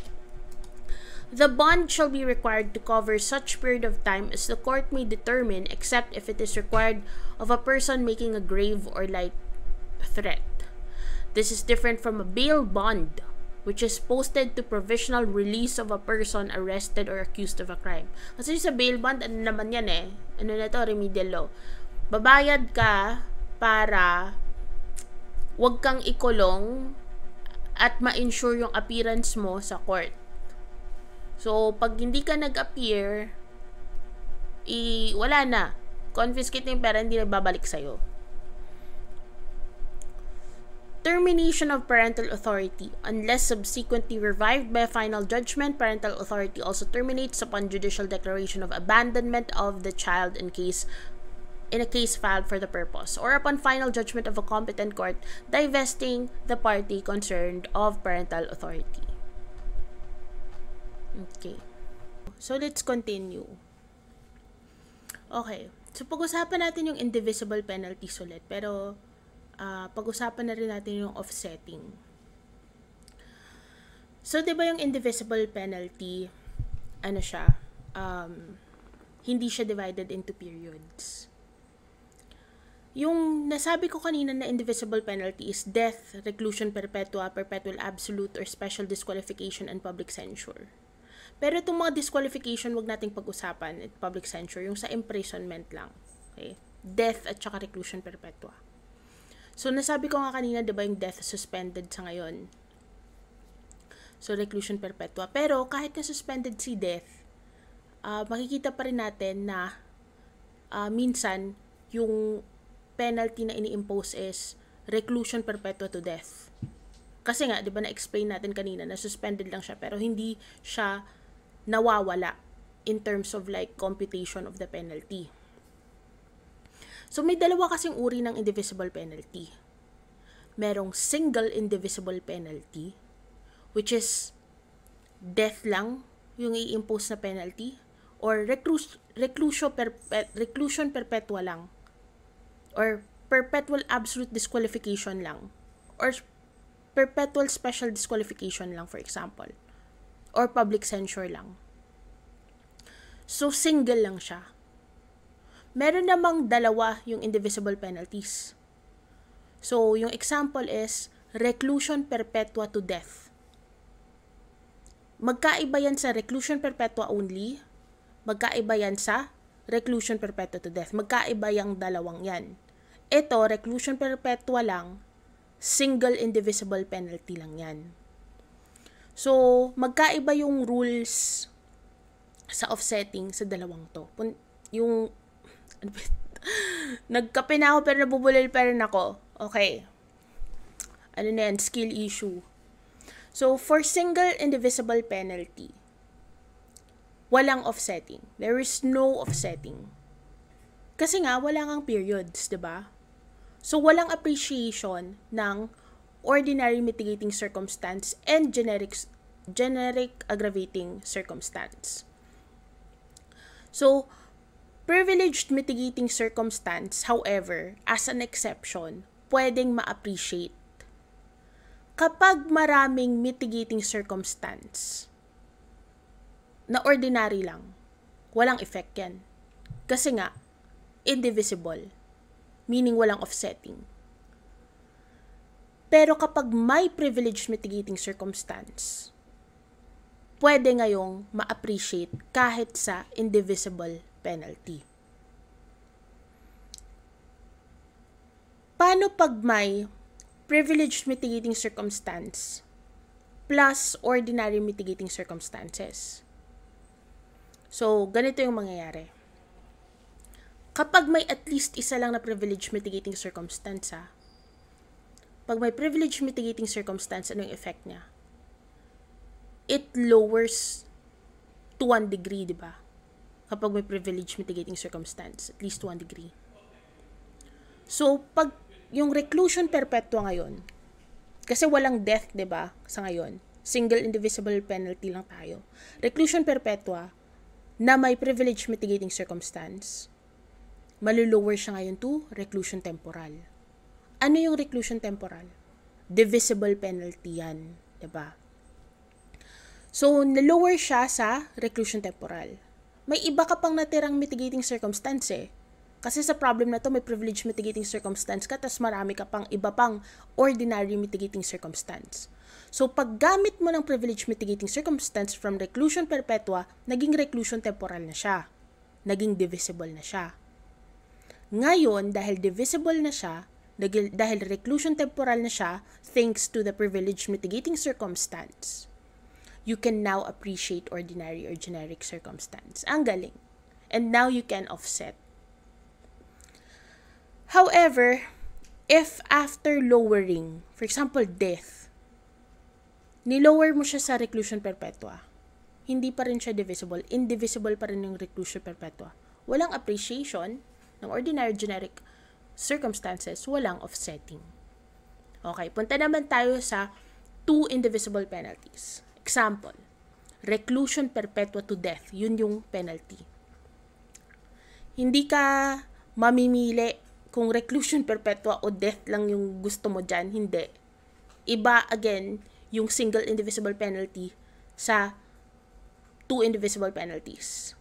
The bond shall be required to cover such period of time as the court may determine, except if it is required of a person making a grave or light threat. This is different from a bail bond, which is posted to provisional release of a person arrested or accused of a crime. Kasi sa bail bond, ano naman yan eh? Ano na to? Remedial law. Babayad ka para wag kang ikulong at ma-ensure yung appearance mo sa court. So, pag hindi ka nag-appear, wala na. Confiscate na yung pera, hindi na babalik sa'yo. Termination of parental authority. Unless subsequently revived by a final judgment, parental authority also terminates upon judicial declaration of abandonment of the child in a case filed for the purpose, or upon final judgment of a competent court divesting the party concerned of parental authority. Okay. So, let's continue. Okay. So, pag-usapan natin yung indivisible penalties ulit. Pero, pag-usapan na rin natin yung offsetting. So, diba yung indivisible penalty, ano siya, hindi siya divided into periods. Yung nasabi ko kanina na indivisible penalty is death, reclusion perpetua, perpetual absolute, or special disqualification and public censure. Pero itong mga disqualification, wag nating pag-usapan at public censure, yung sa imprisonment lang. Okay? Death at saka reclusion perpetua. So, nasabi ko nga kanina, diba yung death suspended sa ngayon. So, reclusion perpetua. Pero, kahit na suspended si death, makikita pa rin natin na minsan, yung penalty na ini-impose is reclusion perpetua to death. Kasi nga, diba na-explain natin kanina na suspended lang siya, pero hindi siya nawawala in terms of like computation of the penalty. So, may dalawa kasing uri ng indivisible penalty. Merong single indivisible penalty, which is death lang yung i-impose na penalty, or reclusion perpetua lang, or perpetual absolute disqualification lang, or perpetual special disqualification lang, for example, or public censure lang. So, single lang siya. Meron namang dalawa yung indivisible penalties. So, yung example is reclusion perpetua to death. Magkaiba yan sa reclusion perpetua only, magkaiba yan sa reclusion perpetua to death. Magkaiba yung dalawang yan. Ito, reclusion perpetua lang, single indivisible penalty lang yan. So, magkaiba yung rules sa offsetting sa dalawang to. Yung, nagkape na ako pero nabubulol pa rin ako. Okay. Ano na yan? Skill issue. So, for single indivisible penalty, walang offsetting. There is no offsetting. Kasi nga, wala ngang periods, diba? So, walang appreciation ng ordinary mitigating circumstance and generic aggravating circumstance. So, privileged mitigating circumstance, however, as an exception, pwedeng ma-appreciate kapag maraming mitigating circumstance na ordinary lang, walang effect yan. Kasi nga, indivisible, meaning walang offsetting. Pero kapag may privileged mitigating circumstance, pwede ngayong ma-appreciate kahit sa indivisible penalty. Paano pag may privileged mitigating circumstance plus ordinary mitigating circumstances? So, ganito yung mangyayari. Kapag may at least isa lang na privileged mitigating circumstance, pag may privileged mitigating circumstance, ano yung effect niya? It lowers to 1 degree, di ba? Kapag may privileged mitigating circumstance, at least 1 degree. So, pag yung reclusion perpetua ngayon, kasi walang death, di ba, sa ngayon, single indivisible penalty lang tayo. Reclusion perpetua na may privileged mitigating circumstance, malulower siya ngayon to reclusion temporal. Ano yung reclusion temporal? Divisible penalty yan, di ba? So, nalower siya sa reclusion temporal. May iba ka pang natirang mitigating circumstance eh. Kasi sa problem na to, may privileged mitigating circumstance ka, tas marami ka pang iba pang ordinary mitigating circumstance. So, paggamit mo ng privileged mitigating circumstance from reclusion perpetua, naging reclusion temporal na siya. Naging divisible na siya. Ngayon, dahil divisible na siya, dahil reclusion temporal na siya, thanks to the privileged mitigating circumstance, you can now appreciate ordinary or generic circumstance. Ang galing. And now you can offset. However, if after lowering, for example, death, nilower mo siya sa reclusion perpetua, hindi pa rin siya divisible, indivisible pa rin yung reclusion perpetua. Walang appreciation ng ordinary generic circumstances, walang offsetting. Okay, punta naman tayo sa 2 indivisible penalties. Example, reclusion perpetua to death, yun yung penalty. Hindi ka mamimili kung reclusion perpetua o death lang yung gusto mo dyan, hindi. Iba, again, yung single indivisible penalty sa 2 indivisible penalties.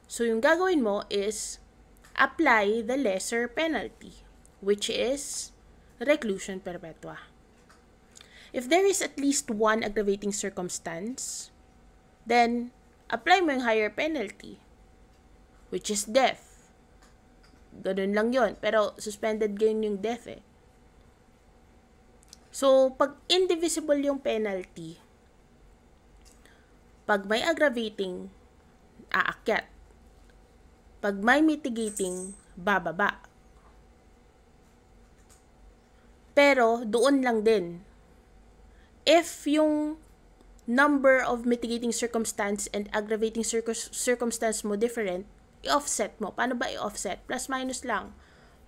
So, yung gagawin mo is apply the lesser penalty, which is reclusion perpetua. If there is at least one aggravating circumstance, then apply mo yung higher penalty, which is death. Ganun lang yon, pero suspended gain yung death eh. So, pag indivisible yung penalty, pag may aggravating, aakyat. Pag may mitigating, bababa. Pero, doon lang din. If yung number of mitigating circumstance and aggravating circumstance mo different, i-offset mo. Paano ba i-offset? Plus minus lang.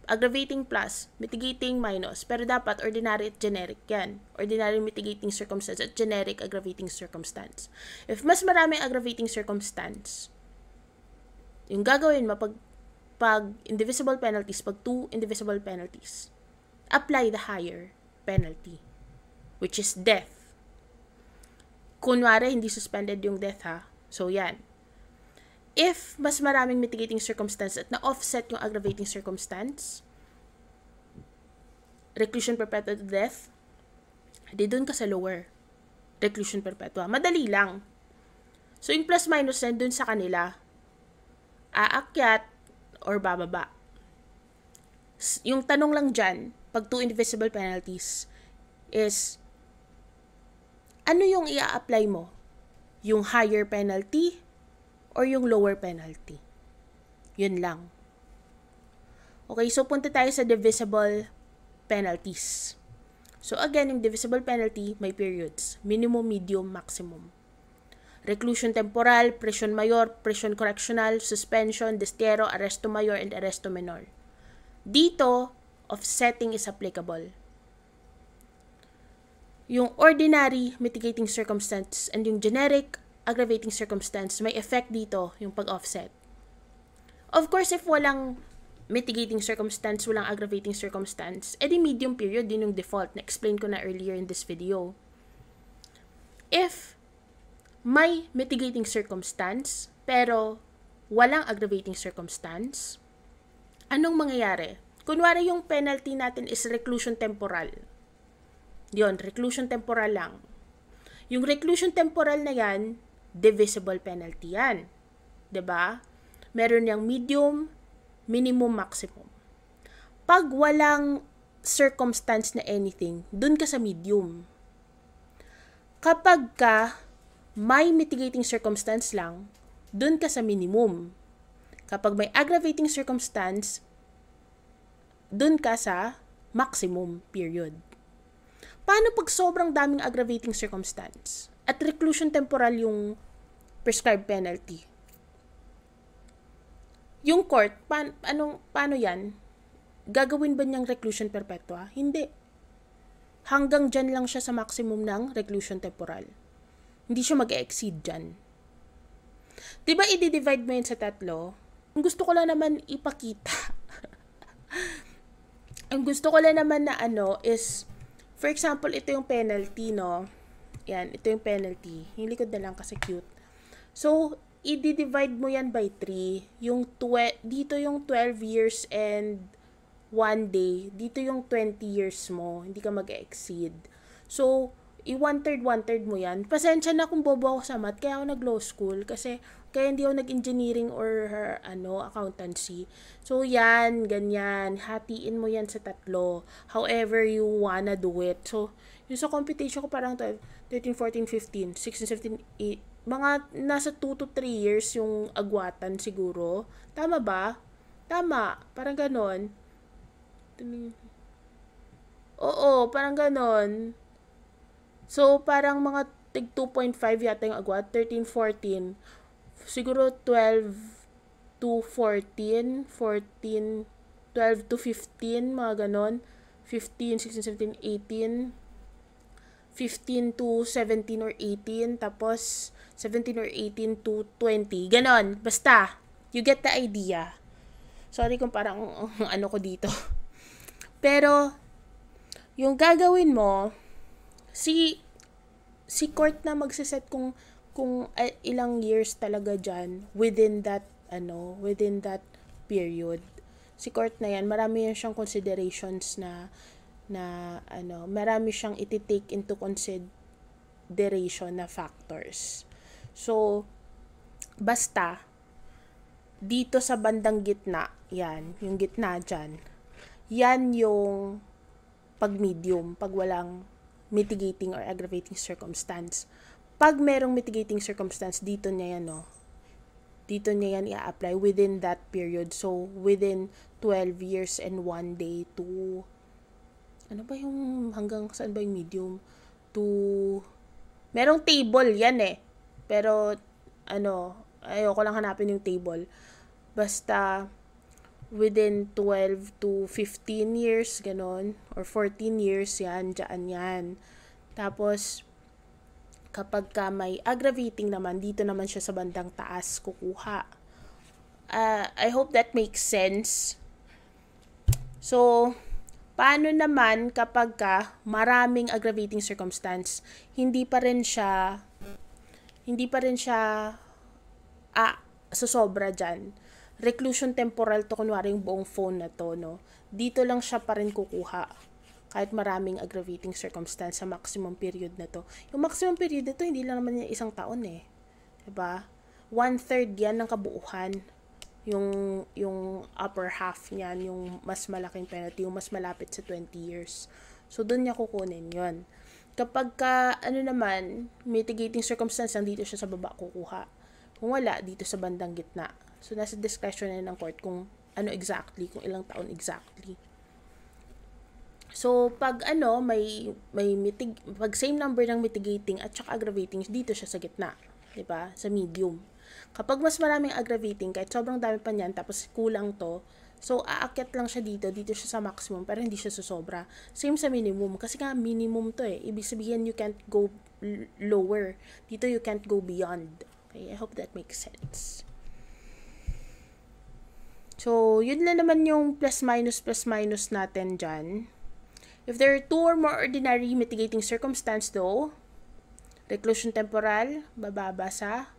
Aggravating plus, mitigating minus. Pero dapat ordinary at generic yan. Ordinary mitigating circumstance at generic aggravating circumstance. If mas maraming aggravating circumstance, yung gagawin mo pag indivisible penalties, pag 2 indivisible penalties, apply the higher penalty, which is death. Kunwari, hindi suspended yung death ha. So, yan. If mas maraming mitigating circumstance at na-offset yung aggravating circumstance, reclusion perpetua to death, di dun ka sa lower. Reclusion perpetua. Madali lang. So, yung plus minus na dun sa kanila, aakyat or bababa. Yung tanong lang dyan, pag two indivisible penalties, is ano yung i-apply mo? Yung higher penalty or yung lower penalty? Yun lang. Okay, so punta tayo sa divisible penalties. So again, yung divisible penalty, may periods. Minimum, medium, maximum. Reclusion temporal, prison mayor, prison correctional, suspension, destierro, arresto mayor, and arresto menor. Dito, offsetting is applicable. Yung ordinary mitigating circumstance and yung generic aggravating circumstance, may effect dito yung pag-offset. Of course, if walang mitigating circumstance, walang aggravating circumstance, edi medium period din yung default. Na-explain ko na earlier in this video. If may mitigating circumstance, pero walang aggravating circumstance, anong mangyayari? Kunwari yung penalty natin is reclusion temporal. Yun, reclusion temporal lang. Yung reclusion temporal na yan, divisible penalty yan. 'Di ba? Meron yang medium, minimum, maximum. Pag walang circumstance na anything, dun ka sa medium. Kapag ka may mitigating circumstance lang, dun ka sa minimum. Kapag may aggravating circumstance, dun ka sa maximum period. Paano pag sobrang daming aggravating circumstance? At reclusion temporal yung prescribed penalty. Yung court, paano yan? Gagawin ba niyang reclusion perpetua? Hindi. Hanggang dyan lang siya sa maximum ng reclusion temporal. Hindi siya mag-exceed dyan. Diba i-divide mo yun sa tatlo? Ang gusto ko lang naman ipakita. Ang gusto ko lang naman na is, for example, ito yung penalty, no? Yan, ito yung penalty. Yung likod na lang kasi cute. So, i-divide mo yan by 3. Dito yung 12 years and 1 day. Dito yung 20 years mo. Hindi ka mag-exceed. So, i-1/3 mo yan. Pasensya na kung bobo ako sa math. Kaya ako nag-law school. Kaya hindi ako nag-engineering or accountancy. So, yan, ganyan. Hatiin mo yan sa 3. However you wanna do it. So, yung sa computation ko parang 12, 13, 14, 15, 16, 17, 8, mga nasa 2 to 3 years yung agwatan siguro. Tama ba? Tama. Parang ganon. Oo, parang ganon. So, parang mga tig 2.5 yata yung agwat. 13, 14. Siguro 12 to 14. 14, 12 to 15. Mga ganon. 15, 16, 17, 18. 15 to 17 or 18. Tapos, 17 or 18 to 20. Ganon. Basta, you get the idea. Sorry kung parang ano ko dito. Pero, yung gagawin mo, si court na magsiset kung ilang years talaga dyan within that period. Si court na yan, marami yan siyang considerations na marami siyang iti-take into consideration na factors. So, basta, dito sa bandang gitna, yan, yung gitna dyan, yan yung pag-medium, pag walang mitigating or aggravating circumstance. Pag merong mitigating circumstance, dito niya yan, no? Dito niya yan i-apply within that period. So, within 12 years and 1 day to, ano ba yung, hanggang saan ba yung medium? To, merong table, yan eh. Pero, ayoko lang hanapin yung table. Basta, within 12 to 15 years, ganon, or 14 years, yan, dyan yan. Tapos, kapag ka may aggravating naman, dito naman siya sa bandang taas kukuha. I hope that makes sense. So, paano naman kapag ka maraming aggravating circumstance, hindi pa rin siya sosobra dyan. Reclusion temporal to, kunwari yung buong phone na to, no? Dito lang siya pa rin kukuha. Kahit maraming aggravating circumstance sa maximum period na to. Yung maximum period na to, hindi lang naman yung 1 taon eh. Diba? 1/3 yan ng kabuuhan. yung upper half niyan, yung mas malaking penalty, yung mas malapit sa 20 years. So, doon niya kukunin yon. Kapag ano naman, mitigating circumstance, lang dito siya sa baba kukuha. Kung wala, dito sa bandang gitna. So, nasa discretion na ng court kung ano exactly, kung ilang taon exactly. So, pag pag same number ng mitigating at saka aggravating, dito siya sa gitna. 'Di ba? Sa medium. Kapag mas maraming aggravating, kahit sobrang dami pa niyan, tapos kulang to, so aakyat lang siya dito siya sa maximum, pero hindi siya susobra. Same sa minimum, kasi nga minimum to eh. Ibig sabihin, you can't go lower. Dito, you can't go beyond. Okay, I hope that makes sense. So, yun na naman yung plus minus natin dyan. If there are 2 or more ordinary mitigating circumstances though, reclusion temporal, bababa sa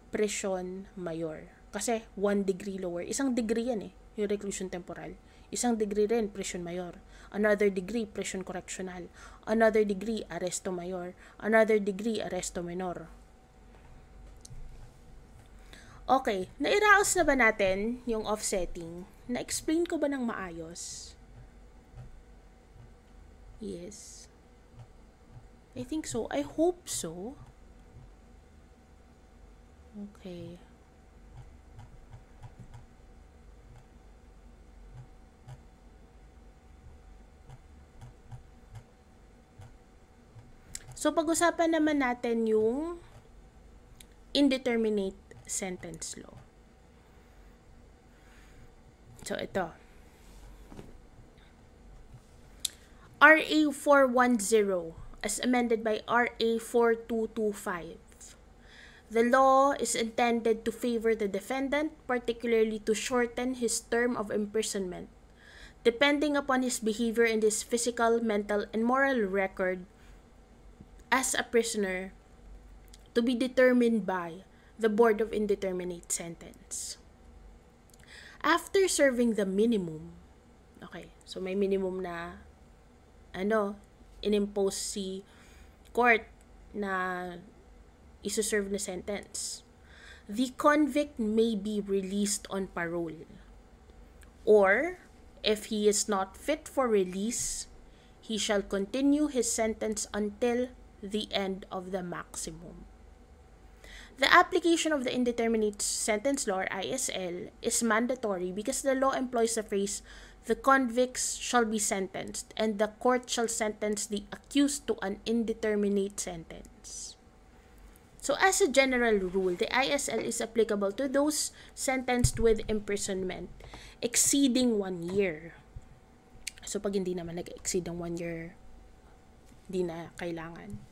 presyon mayor. Kasi 1 degree lower. Isang degree yan eh, yung reclusion temporal. Isang degree rin, presyon mayor. Another degree, presyon correctional. Another degree, arresto mayor. Another degree, arresto menor. Okay, nairaos na ba natin yung offsetting? Na-explain ko ba ng maayos? Yes. I think so. I hope so. Okay. So, pag-usapan naman natin yung indeterminate sentence law. So, ito. RA 410 as amended by RA 4225. The law is intended to favor the defendant, particularly to shorten his term of imprisonment, depending upon his behavior and his physical, mental, and moral record as a prisoner to be determined by the Board of Indeterminate Sentence. After serving the minimum, okay, so may minimum na inimpose si court na isuserve na sentence, the convict may be released on parole. Or, if he is not fit for release, he shall continue his sentence until the end of the maximum. The application of the Indeterminate Sentence Law, or ISL, is mandatory because the law employs the phrase, the convicts shall be sentenced, and the court shall sentence the accused to an indeterminate sentence. So, as a general rule, the ISL is applicable to those sentenced with imprisonment exceeding 1 year. So, pag hindi naman nag-exceed ng 1 year, hindi na kailangan.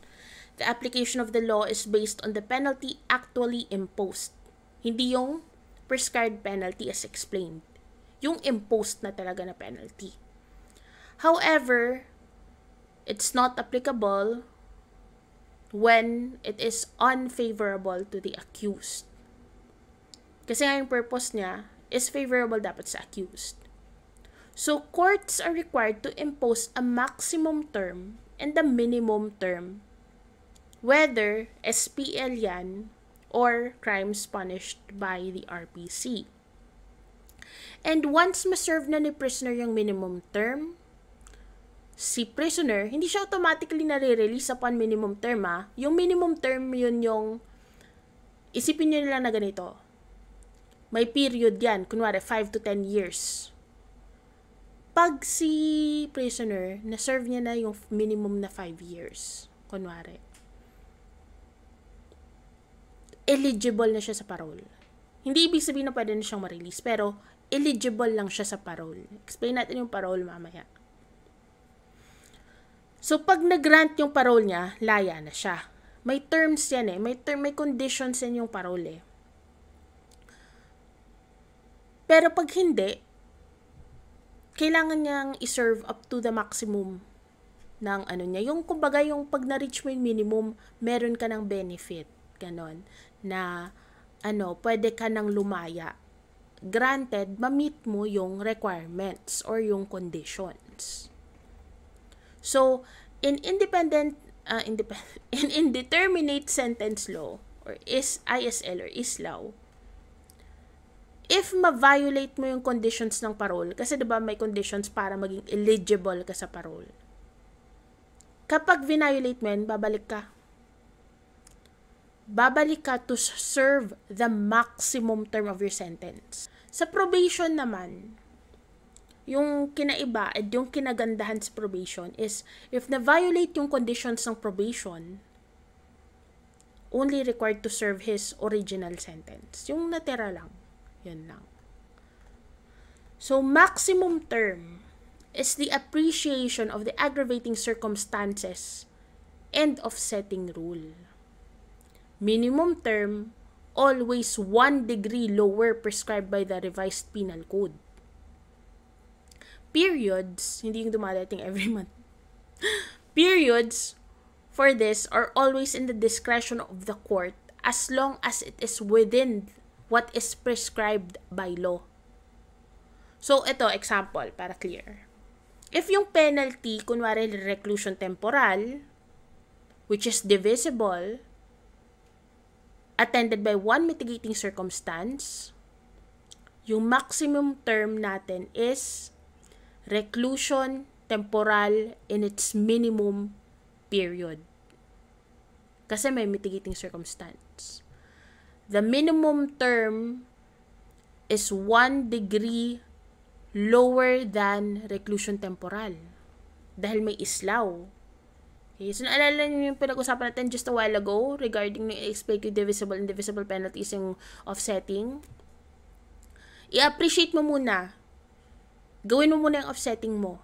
The application of the law is based on the penalty actually imposed. Hindi yung prescribed penalty as explained. Yung imposed na talaga na penalty. However, it's not applicable when it is unfavorable to the accused. Kasi nga yung purpose niya is favorable dapat sa accused. So, courts are required to impose a maximum term and a minimum term, whether SPL yan or crimes punished by the RPC. And once ma-serve na ni prisoner yung minimum term, si prisoner, hindi siya automatically nare-release upon minimum term ha. Yung minimum term yun yung, isipin nyo nila na ganito. May period yan, kunwari 5 to 10 years. Pag si prisoner, na-serve niya na yung minimum na 5 years, kunwari, eligible na siya sa parole. Hindi ibig sabihin na pwede na siyang ma-release, pero eligible lang siya sa parole. Explain natin yung parole mamaya. So, pag nag-grant yung parole niya, laya na siya. May terms yan eh. May conditions yan yung parole eh. Pero pag hindi, kailangan niyang i-serve up to the maximum ng niya. Yung kumbaga, yung pag na-reach mo yung minimum, meron ka ng benefit. Ganon. Na, pwede ka nang lumaya. Granted, ma-meet mo yung requirements or yung conditions. So, in indeterminate sentence law, or ISL or ISLAW, if ma-violate mo yung conditions ng parole, kasi diba may conditions para maging eligible ka sa parole. Kapag violate mo yan, babalik ka. Babalik ka to serve the maximum term of your sentence. Sa probation naman, yung kinaiba at yung kinagandahan sa probation is if na-violate yung conditions ng probation, only required to serve his original sentence. Yung natira lang. Yun lang. So, maximum term is the appreciation of the aggravating circumstances and offsetting rule. Minimum term, always 1 degree lower prescribed by the revised penal code. Periods, hindi yung dumadating every month. Periods for this are always in the discretion of the court as long as it is within what is prescribed by law. So, ito, example, para clear. If yung penalty, kunwari reclusion temporal, which is divisible, attended by one mitigating circumstance, yung maximum term natin is reclusion temporal in its minimum period. Kasi may mitigating circumstance. The minimum term is 1 degree lower than reclusion temporal. Dahil may islaw. Okay, so naalala niyo yung pinag-usapan natin just a while ago regarding yung expected divisible and indivisible penalties yung offsetting. I-appreciate mo muna. Gawin mo muna yung offsetting mo.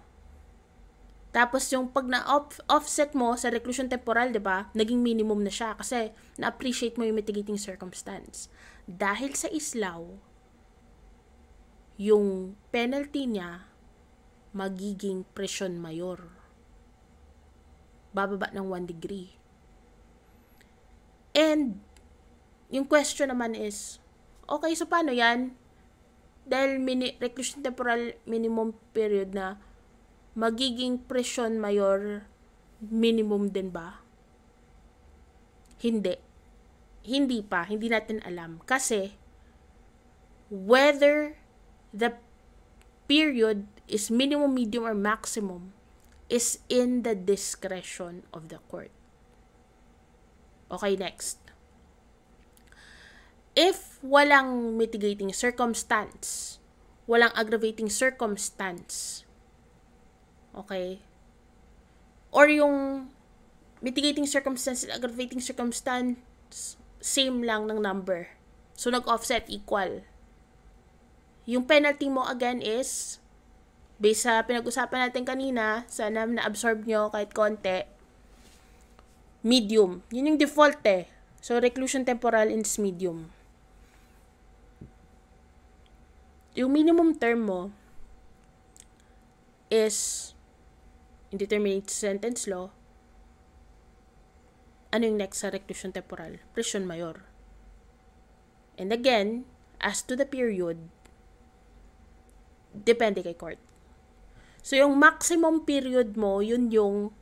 Tapos yung pag na-offset mo sa reclusion temporal, di ba, naging minimum na siya kasi na-appreciate mo yung mitigating circumstance. Dahil sa islaw, yung penalty niya magiging presyon mayor. Bababa ng 1 degree. And yung question naman is, okay, so paano yan? Dahil reclusion temporal minimum period na, magiging presyon mayor minimum din ba? Hindi. Hindi pa. Hindi natin alam. Kasi, whether the period is minimum, medium, or maximum is in the discretion of the court. Okay, next. If walang mitigating circumstance, walang aggravating circumstance, okay, or yung mitigating circumstance and aggravating circumstance, same lang ng number. So, nag-offset, equal. Yung penalty mo again is, based sa pinag-usapan natin kanina, sana na-absorb nyo kahit konti, medium. Yun yung default eh. So, reclusion temporal is medium. Yung minimum term mo is indeterminate sentence law. Ano yung next sa reclusion temporal? Presyon mayor. And again, as to the period, depende kay court. So, yung maximum period mo, yun yung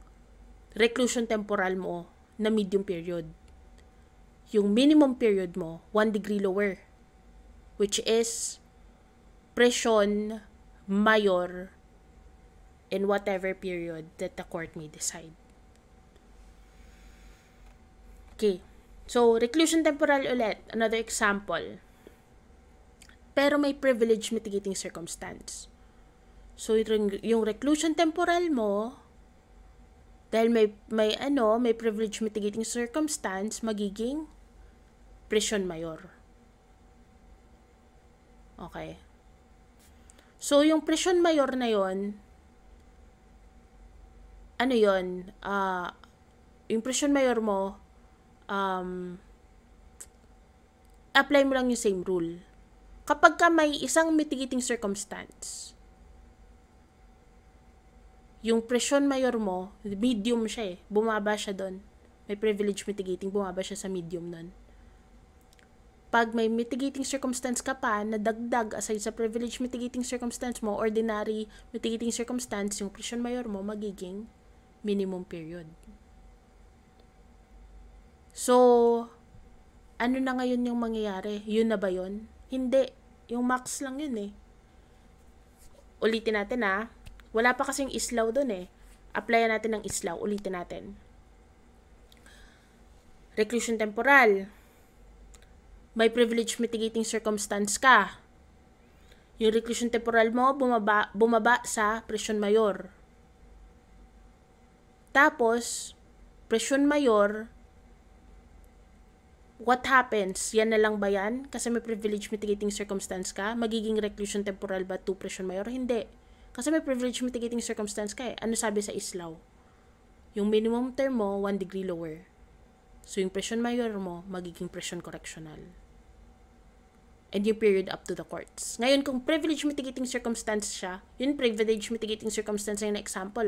reclusion temporal mo na medium period. Yung minimum period mo, 1 degree lower, which is presyon mayor in whatever period that the court may decide. Okay. So, reclusion temporal ulit. Another example. Pero may privilege mitigating circumstance. So, yung reclusion temporal mo, dahil may privilege mitigating circumstance, magiging presyon mayor. Okay. So, yung presyon mayor na yon, ano yun, yung presyon mayor mo, apply mo lang yung same rule. Kapag ka may isang mitigating circumstance, yung presyon mayor mo, medium siya eh, bumaba siya doon. May privilege mitigating, bumaba siya sa medium nun. Pag may mitigating circumstance ka pa, na dagdag aside sa privilege mitigating circumstance mo, ordinary mitigating circumstance, yung presyon mayor mo magiging minimum period. So, ano na ngayon yung mangyayari? Yun na ba yun? Hindi. Yung max lang yun eh. Ulitin natin Wala pa kasing islaw dun eh. Applyan natin ng islaw. Ulitin natin. Reclusion temporal. May privilege mitigating circumstance ka. Yung reclusion temporal mo, bumaba sa presyon mayor. Tapos, presyon mayor, what happens? Yan na lang ba yan? Kasi may privilege mitigating circumstance ka? Magiging reclusion temporal ba to presyon mayor? Hindi. Kasi may privilege mitigating circumstance ka eh. Ano sabi sa islaw? Yung minimum term mo, 1 degree lower. So, yung presyon mayor mo, magiging presyon correctional. And yung period up to the courts. Ngayon, kung privilege mitigating circumstance siya, yun privilege mitigating circumstance yung example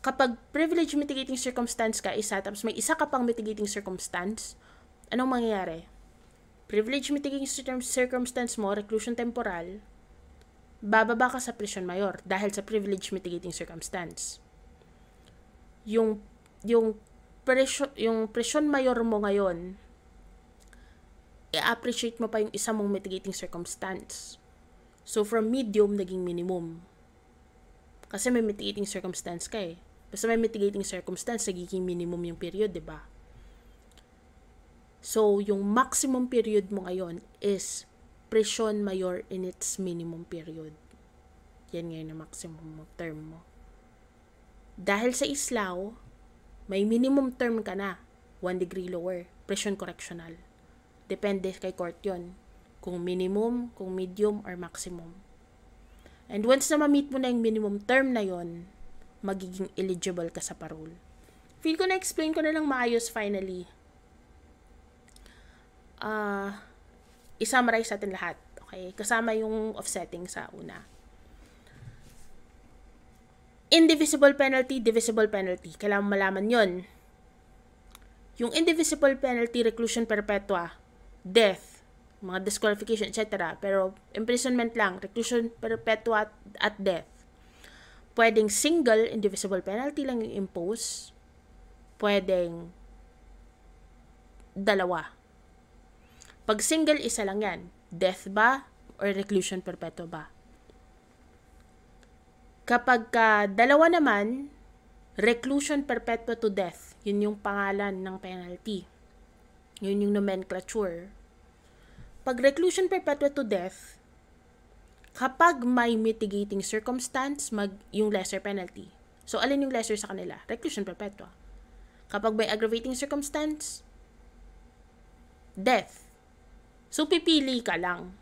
kapag privilege mitigating circumstance ka isa, tapos may isa ka pang mitigating circumstance, anong mangyayari? Privilege mitigating circumstance mo, reclusion temporal, bababa ka sa presyon mayor dahil sa privilege mitigating circumstance. Yung presyon mayor mo ngayon, i-appreciate mo pa yung isa mong mitigating circumstance. So, from medium, naging minimum. Kasi may mitigating circumstance ka eh. Basta may mitigating circumstance, nagiging minimum yung period, diba? So, yung maximum period mo ngayon is presyon mayor in its minimum period. Yan ngayon ang maximum term mo. Dahil sa islaw, may minimum term ka na, 1 degree lower, presyon correctional. Depende kay court yon. Kung minimum, kung medium, or maximum. And once na ma-meet mo na yung minimum term na yon, magiging eligible ka sa parole. Feel ko na-explain ko na lang maayos finally. I-summarize natin lahat. Okay? Kasama yung offsetting sa una. Indivisible penalty, divisible penalty. Kailangan malaman yon. Yung indivisible penalty, reclusion perpetua, death, mga disqualification, etc. Pero imprisonment lang, reclusion perpetua at death. Pwedeng single indivisible penalty lang yung impose. Pwedeng dalawa. Pag single, isa lang yan. Death ba or reclusion perpetua ba? Kapag dalawa naman, reclusion perpetua to death. Yun yung pangalan ng penalty. Yun yung nomenclature. Pag reclusion perpetua to death, kapag may mitigating circumstance, yung lesser penalty. So, alin yung lesser sa kanila? Reclusion perpetua. Kapag may aggravating circumstance, death. So, pipili ka lang.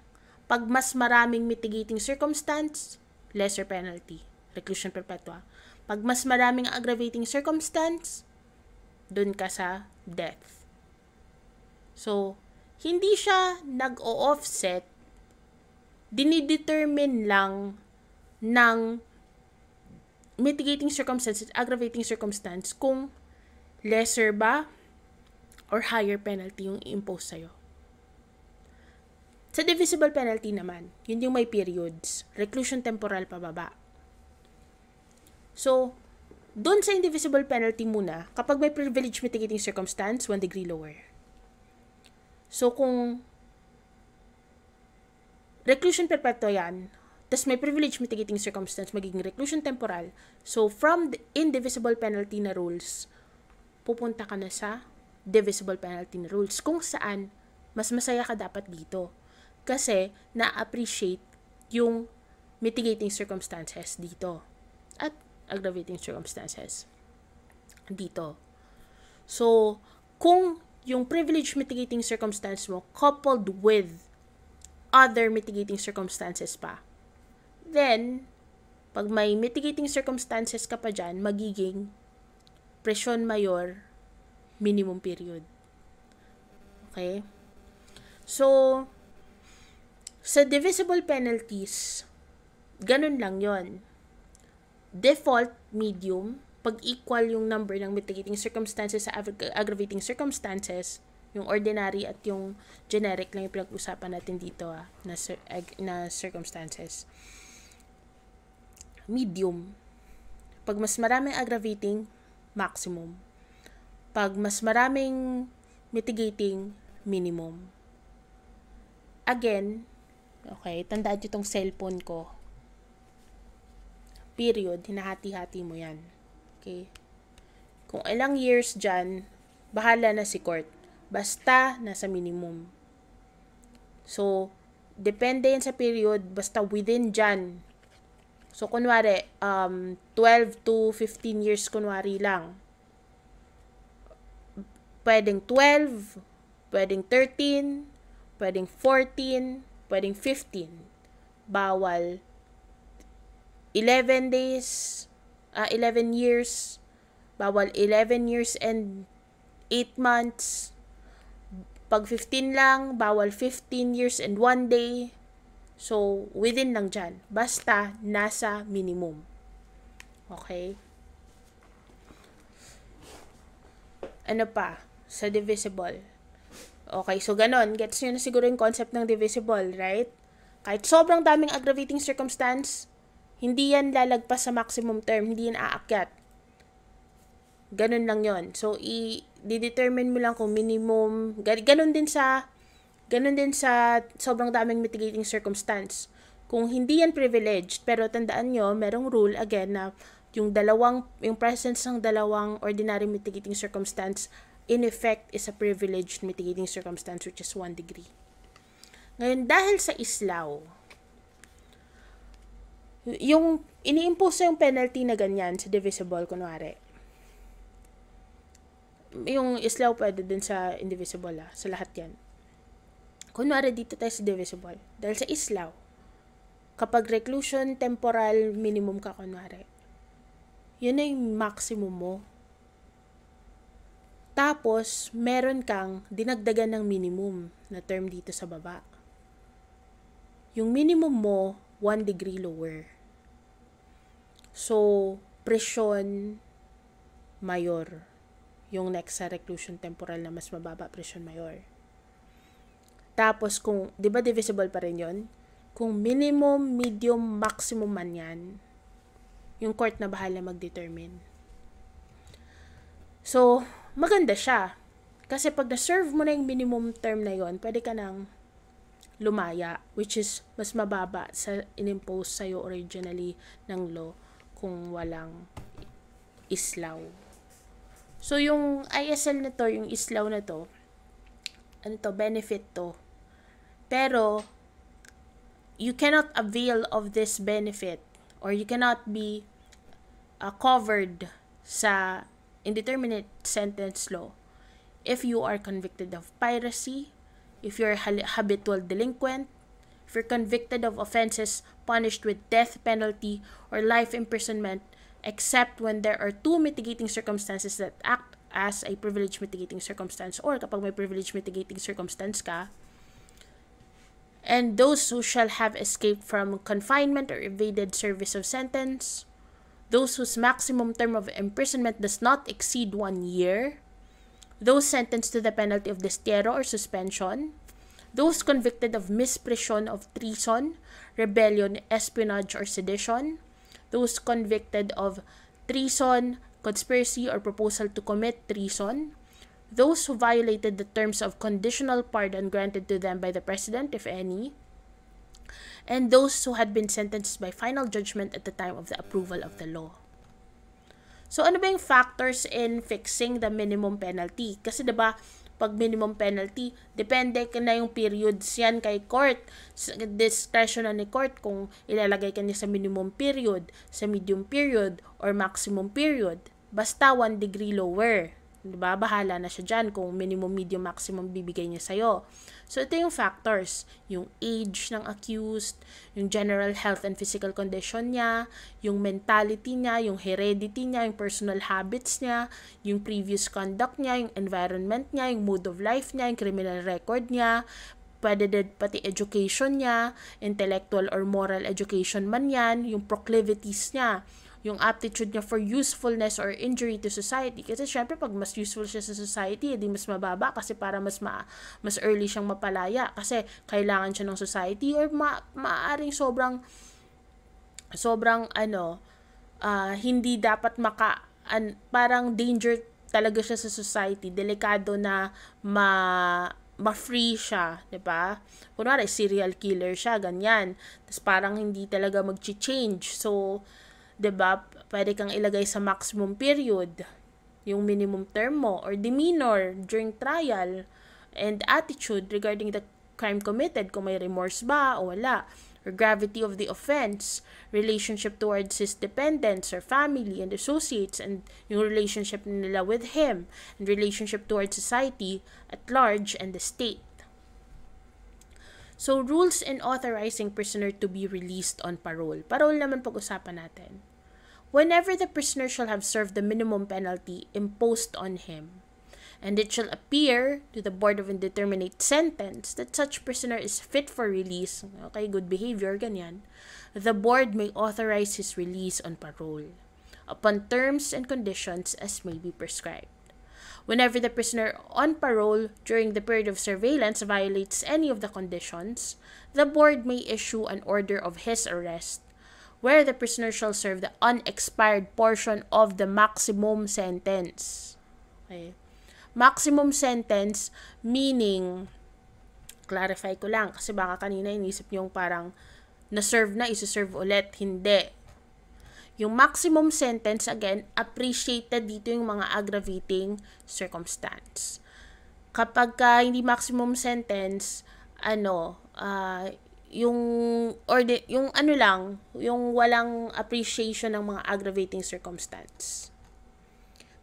Pag mas maraming mitigating circumstance, lesser penalty. Reclusion perpetua. Pag mas maraming aggravating circumstance, dun ka sa death. So, hindi siya nag-o-offset, dinidetermine lang ng mitigating circumstance at aggravating circumstance kung lesser ba or higher penalty yung i-impose sa'yo. Sa divisible penalty naman, yun yung may periods, reclusion temporal pababa. So, doon sa indivisible penalty muna, kapag may privilege mitigating circumstance, 1 degree lower. So, kung reclusion perpetua yan, tas may privilege mitigating circumstance, magiging reclusion temporal. So, from the indivisible penalty na rules, pupunta ka na sa divisible penalty na rules. Kung saan, mas masaya ka dapat dito. Kasi, na-appreciate yung mitigating circumstances dito. At aggravating circumstances dito. So, kung yung privilege mitigating circumstance mo coupled with other mitigating circumstances pa, then, pag may mitigating circumstances ka pa dyan, magiging presyon mayor, minimum period. Okay? So, sa divisible penalties, ganun lang yon. Default, medium, pag equal yung number ng mitigating circumstances sa aggravating circumstances, yung ordinary at yung generic lang yung pinag-usapan natin dito na circumstances. Medium. Pag mas maraming aggravating, maximum. Pag mas maraming mitigating, minimum. Again, Okay, tandaan nyo itong cellphone ko. Period, hinahati-hati mo yan. Okay? Kung ilang years dyan, bahala na si court. Basta nasa minimum. So, depende yan sa period, basta within dyan. So, kunwari, 12 to 15 years kunwari lang. Pwedeng 12, pwedeng 13, pwedeng 14, pwedeng 15. Bawal 11 days, 11 years, bawal 11 years and 8 months. Pag 15 lang, bawal 15 years and 1 day. So, within lang dyan. Basta nasa minimum. Okay? Ano pa? Sa divisible. Okay, so ganon. Gets nyo na siguro yung concept ng divisible, right? Kahit sobrang daming aggravating circumstance, hindi yan lalagpas sa maximum term. Hindi yan aakyat. Ganon lang yon. So, i-determine mo lang kung minimum. Ganon din sa sobrang daming mitigating circumstance. Kung hindi yan privileged, pero tandaan nyo, merong rule again na yung presence ng dalawang ordinary mitigating circumstance in effect is a privileged mitigating circumstance which is 1 degree. Ngayon, dahil sa islaw, yung ini-impose yung penalty na ganyan sa divisible, kunwari. Yung islaw pwede din sa indivisible, sa lahat yan. Kunwari dito tayo sa divisible. Dahil sa islaw, kapag reclusion temporal minimum ka kunwari, yun na yung maximum mo. Tapos, meron kang dinagdagan ng minimum na term dito sa baba. Yung minimum mo, 1 degree lower. So, presyon mayor. Yung next sa reclusion temporal na mas mababa, presyon mayor. Tapos, di ba divisible pa rin yun? Kung minimum, medium, maximum man yan, yung court na bahala mag-determine. So, maganda siya. Kasi pag na-serve mo na yung minimum term na yon, pwede ka nang lumaya, which is mas mababa sa inimpose sa'yo originally ng law kung walang islaw. So, yung ISL na to, yung islaw na to, benefit to. Pero, you cannot avail of this benefit or you cannot be covered sa indeterminate sentence law if you are convicted of piracy, if you're a habitual delinquent, if you're convicted of offenses punished with death penalty or life imprisonment, except when there are two mitigating circumstances that act as a privileged mitigating circumstance, or kapag may privileged mitigating circumstance ka, and those who shall have escaped from confinement or evaded service of sentence, those whose maximum term of imprisonment does not exceed 1 year, those sentenced to the penalty of destierro or suspension, those convicted of misprision of treason, rebellion, espionage, or sedition, those convicted of treason, conspiracy, or proposal to commit treason, those who violated the terms of conditional pardon granted to them by the President, if any, and those who had been sentenced by final judgment at the time of the approval of the law. So, ano ba yung factors in fixing the minimum penalty? Kasi diba, pag minimum penalty, depende na yung periods yan kay court. Discretion na ni court kung ilalagay ka niya sa minimum period, sa medium period, or maximum period. Basta 1 degree lower. Diba? Bahala na siya dyan kung minimum, medium, maximum bibigay niya sa'yo. So, ito yung factors. Yung age ng accused, yung general health and physical condition niya, yung mentality niya, yung heredity niya, yung personal habits niya, yung previous conduct niya, yung environment niya, yung mood of life niya, yung criminal record niya, pwede din pati education niya, intellectual or moral education man yan, yung proclivities niya, yung aptitude niya for usefulness or injury to society. Kasi syempre, pag mas useful siya sa society, edi mas mababa kasi para mas early siyang mapalaya. Kasi kailangan siya ng society or maaaring sobrang hindi dapat parang danger talaga siya sa society. Delikado na ma-free siya, 'di ba? Kunwari serial killer siya, ganyan. Tapos parang hindi talaga mag-change. So, 'di ba, pwede kang ilagay sa maximum period, yung minimum term mo, or demeanor during trial, and attitude regarding the crime committed, kung may remorse ba o wala, or gravity of the offense, relationship towards his dependents or family and associates, and yung relationship nila with him, and relationship towards society at large and the state. So, rules in authorizing prisoner to be released on parole. Parole naman pag-usapan natin. Whenever the prisoner shall have served the minimum penalty imposed on him, and it shall appear to the Board of Indeterminate Sentence that such prisoner is fit for release, okay, good behavior, ganyan, the Board may authorize his release on parole, upon terms and conditions as may be prescribed. Whenever the prisoner on parole during the period of surveillance violates any of the conditions, the Board may issue an order of his arrest, where the prisoner shall serve the unexpired portion of the maximum sentence. Okay. Maximum sentence, meaning, clarify ko lang, kasi baka kanina inisip nyo parang na-serve na, isa-serve ulit. Hindi. Yung maximum sentence, again, appreciated dito yung mga aggravating circumstance. Kapag hindi maximum sentence, yung walang appreciation ng mga aggravating circumstance.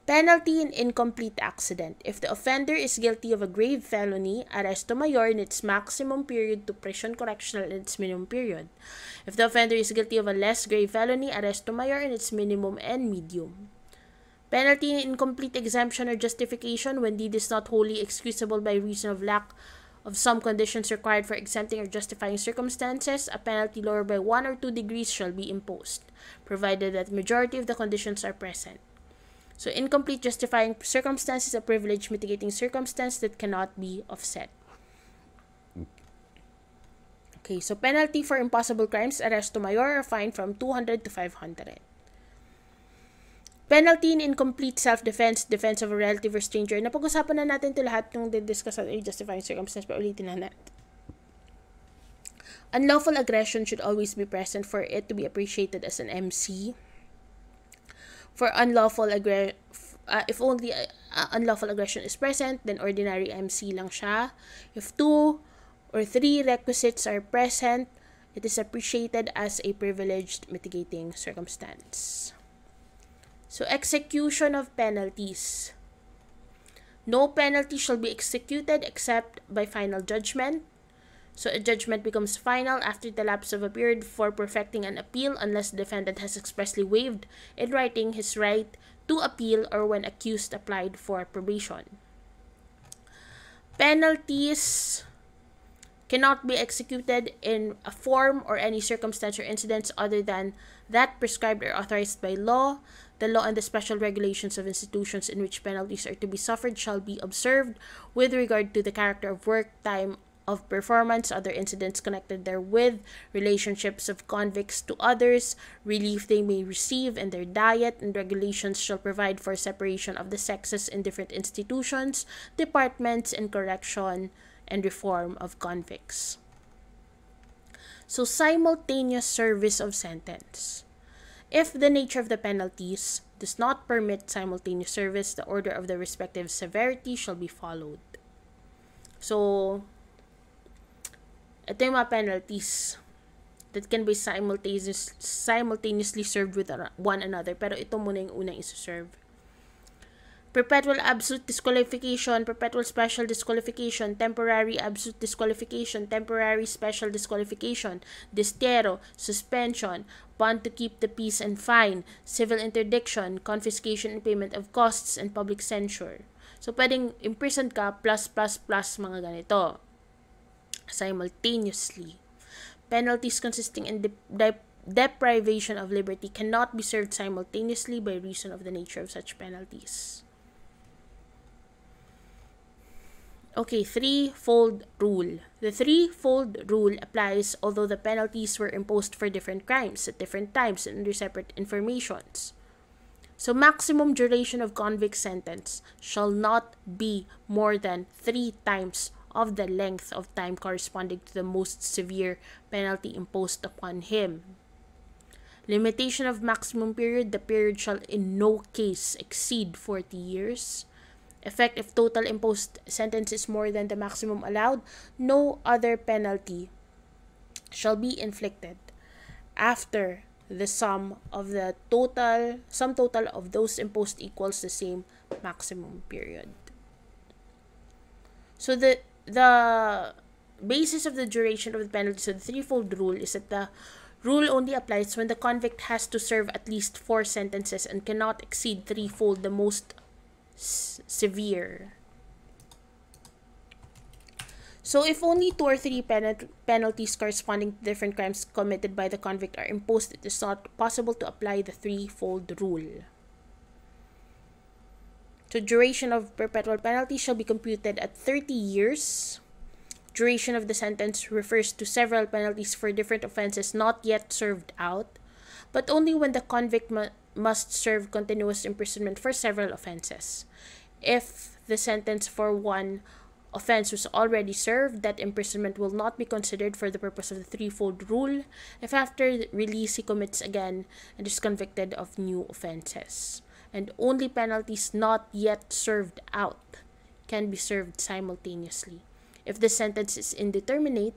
Penalty in incomplete accident. If the offender is guilty of a grave felony, arresto mayor in its maximum period to prison correctional in its minimum period. If the offender is guilty of a less grave felony, arresto mayor in its minimum and medium. Penalty in incomplete exemption or justification when deed is not wholly excusable by reason of lack of some conditions required for exempting or justifying circumstances, a penalty lower by 1 or 2 degrees shall be imposed, provided that the majority of the conditions are present. So, incomplete justifying circumstance is a privilege mitigating circumstance that cannot be offset. Okay, so penalty for impossible crimes, arresto mayor or fine from 200 to 500. Penalty in incomplete self-defense, defense of a relative or stranger. Napag-usapan na natin ito lahat nung discuss natin justifying circumstance, pero ulitin na natin. Unlawful aggression should always be present for it to be appreciated as an MC. For unlawful if only unlawful aggression is present, then ordinary MC lang siya. If 2 or 3 requisites are present, it is appreciated as a privileged mitigating circumstance. So, execution of penalties. No penalty shall be executed except by final judgment. So, a judgment becomes final after the lapse of a period for perfecting an appeal unless the defendant has expressly waived in writing his right to appeal or when accused applied for probation. Penalties cannot be executed in a form or any circumstance or incidents other than that prescribed or authorized by law. The law and the special regulations of institutions in which penalties are to be suffered shall be observed with regard to the character of work, time of performance, other incidents connected therewith, relationships of convicts to others, relief they may receive, and their diet, and regulations shall provide for separation of the sexes in different institutions, departments, and correction and reform of convicts. So, simultaneous service of sentence. If the nature of the penalties does not permit simultaneous service, the order of the respective severity shall be followed. So, ito yung mga penalties that can be simultaneously served with one another. Pero ito muna yung unang isuserve. Perpetual absolute disqualification, perpetual special disqualification, temporary absolute disqualification, temporary special disqualification, destierro, suspension, bond to keep the peace and fine, civil interdiction, confiscation and payment of costs, and public censure. So, pwedeng imprisoned ka plus mga ganito. Simultaneously. Penalties consisting in deprivation of liberty cannot be served simultaneously by reason of the nature of such penalties. Okay, threefold rule. The threefold rule applies although the penalties were imposed for different crimes at different times and under separate informations. So, maximum duration of convict sentence shall not be more than 3 times of the length of time corresponding to the most severe penalty imposed upon him. Limitation of maximum period. The period shall in no case exceed 40 years. Effect if total imposed sentence is more than the maximum allowed. No other penalty shall be inflicted after the sum total of those imposed equals the same maximum period. So the basis of the duration of the penalty, so the threefold rule, is that the rule only applies when the convict has to serve at least 4 sentences and cannot exceed threefold the most severe. So if only 2 or 3 penalties corresponding to different crimes committed by the convict are imposed, it is not possible to apply the threefold rule. So duration of perpetual penalty shall be computed at 30 years. Duration of the sentence refers to several penalties for different offenses not yet served out, but only when the convict must serve continuous imprisonment for several offenses. If the sentence for one offense was already served, that imprisonment will not be considered for the purpose of the threefold rule if after release he commits again and is convicted of new offenses. And only penalties not yet served out can be served simultaneously. If the sentence is indeterminate,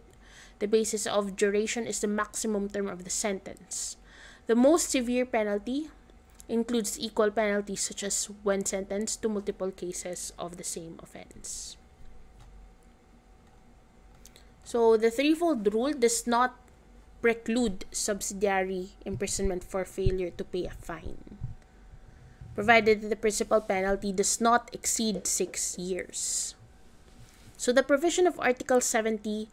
the basis of duration is the maximum term of the sentence. The most severe penalty includes equal penalties, such as when sentenced to multiple cases of the same offense. So the threefold rule does not preclude subsidiary imprisonment for failure to pay a fine, provided that the principal penalty does not exceed 6 years. So the provision of Article 70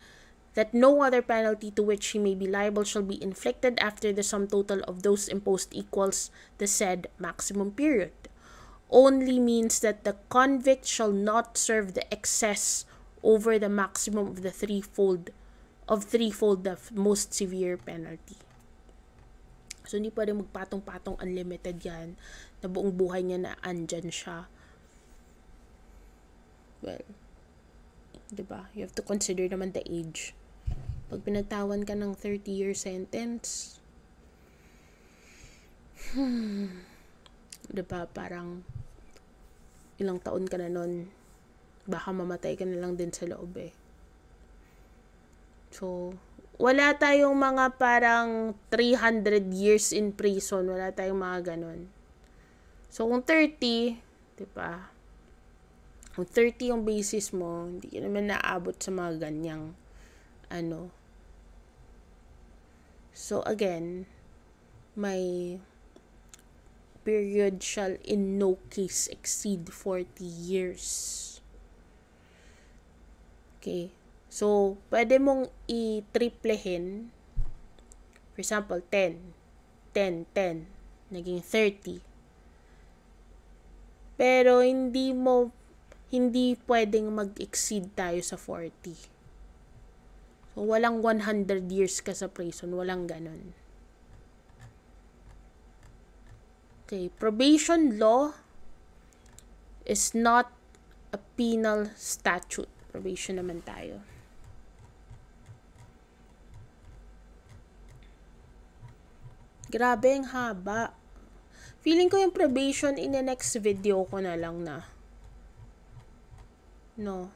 that no other penalty to which he may be liable shall be inflicted after the sum total of those imposed equals the said maximum period only means that the convict shall not serve the excess over the maximum of the threefold the most severe penalty. So hindi pwede magpatong-patong unlimited yan na buong buhay niya na andyan siya. Well, diba? You have to consider naman the age. Pag pinagtawan ka ng 30-year sentence, diba? Parang ilang taon ka na nun, baka mamatay ka na lang din sa loob eh. So, wala tayong mga parang 300 years in prison. Wala tayong mga ganon. So, kung 30, diba? Kung 30 yung basis mo, hindi ka naman naabot sa mga ganyang ano. So, again, my period shall in no case exceed 40 years. Okay. So, pwede mong i-triplehin. For example, 10. 10, 10. Naging 30. Pero, hindi pwedeng mag-exceed tayo sa 40. So, walang 100 years ka sa prison. Walang ganon. Okay. Probation law is not a penal statute. Probation naman tayo. Grabe ang haba. Feeling ko yung probation in the next video ko na lang na. No.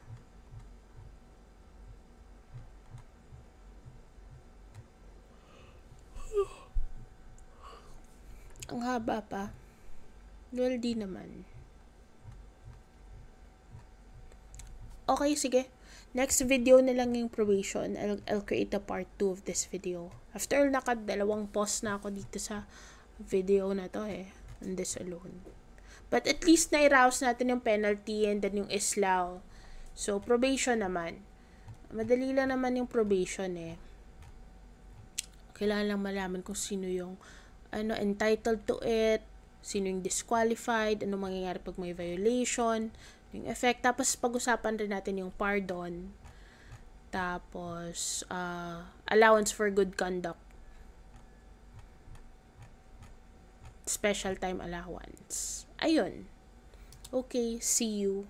Ang haba pa. Well, di naman. Okay, sige. Next video na lang yung probation. I'll create a part 2 of this video. After all, nakadalawang pause na ako dito sa video na to eh. On this alone. But at least na-arouse natin yung penalty and then yung islaw. So, probation naman. Madali lang naman yung probation eh. Kailangan lang malaman kung sino yung entitled to it, sino yung disqualified, ano mangyayari pag may violation, yung effect. Tapos, pag-usapan rin natin yung pardon. Tapos, allowance for good conduct. Special time allowance. Ayun. Okay, see you.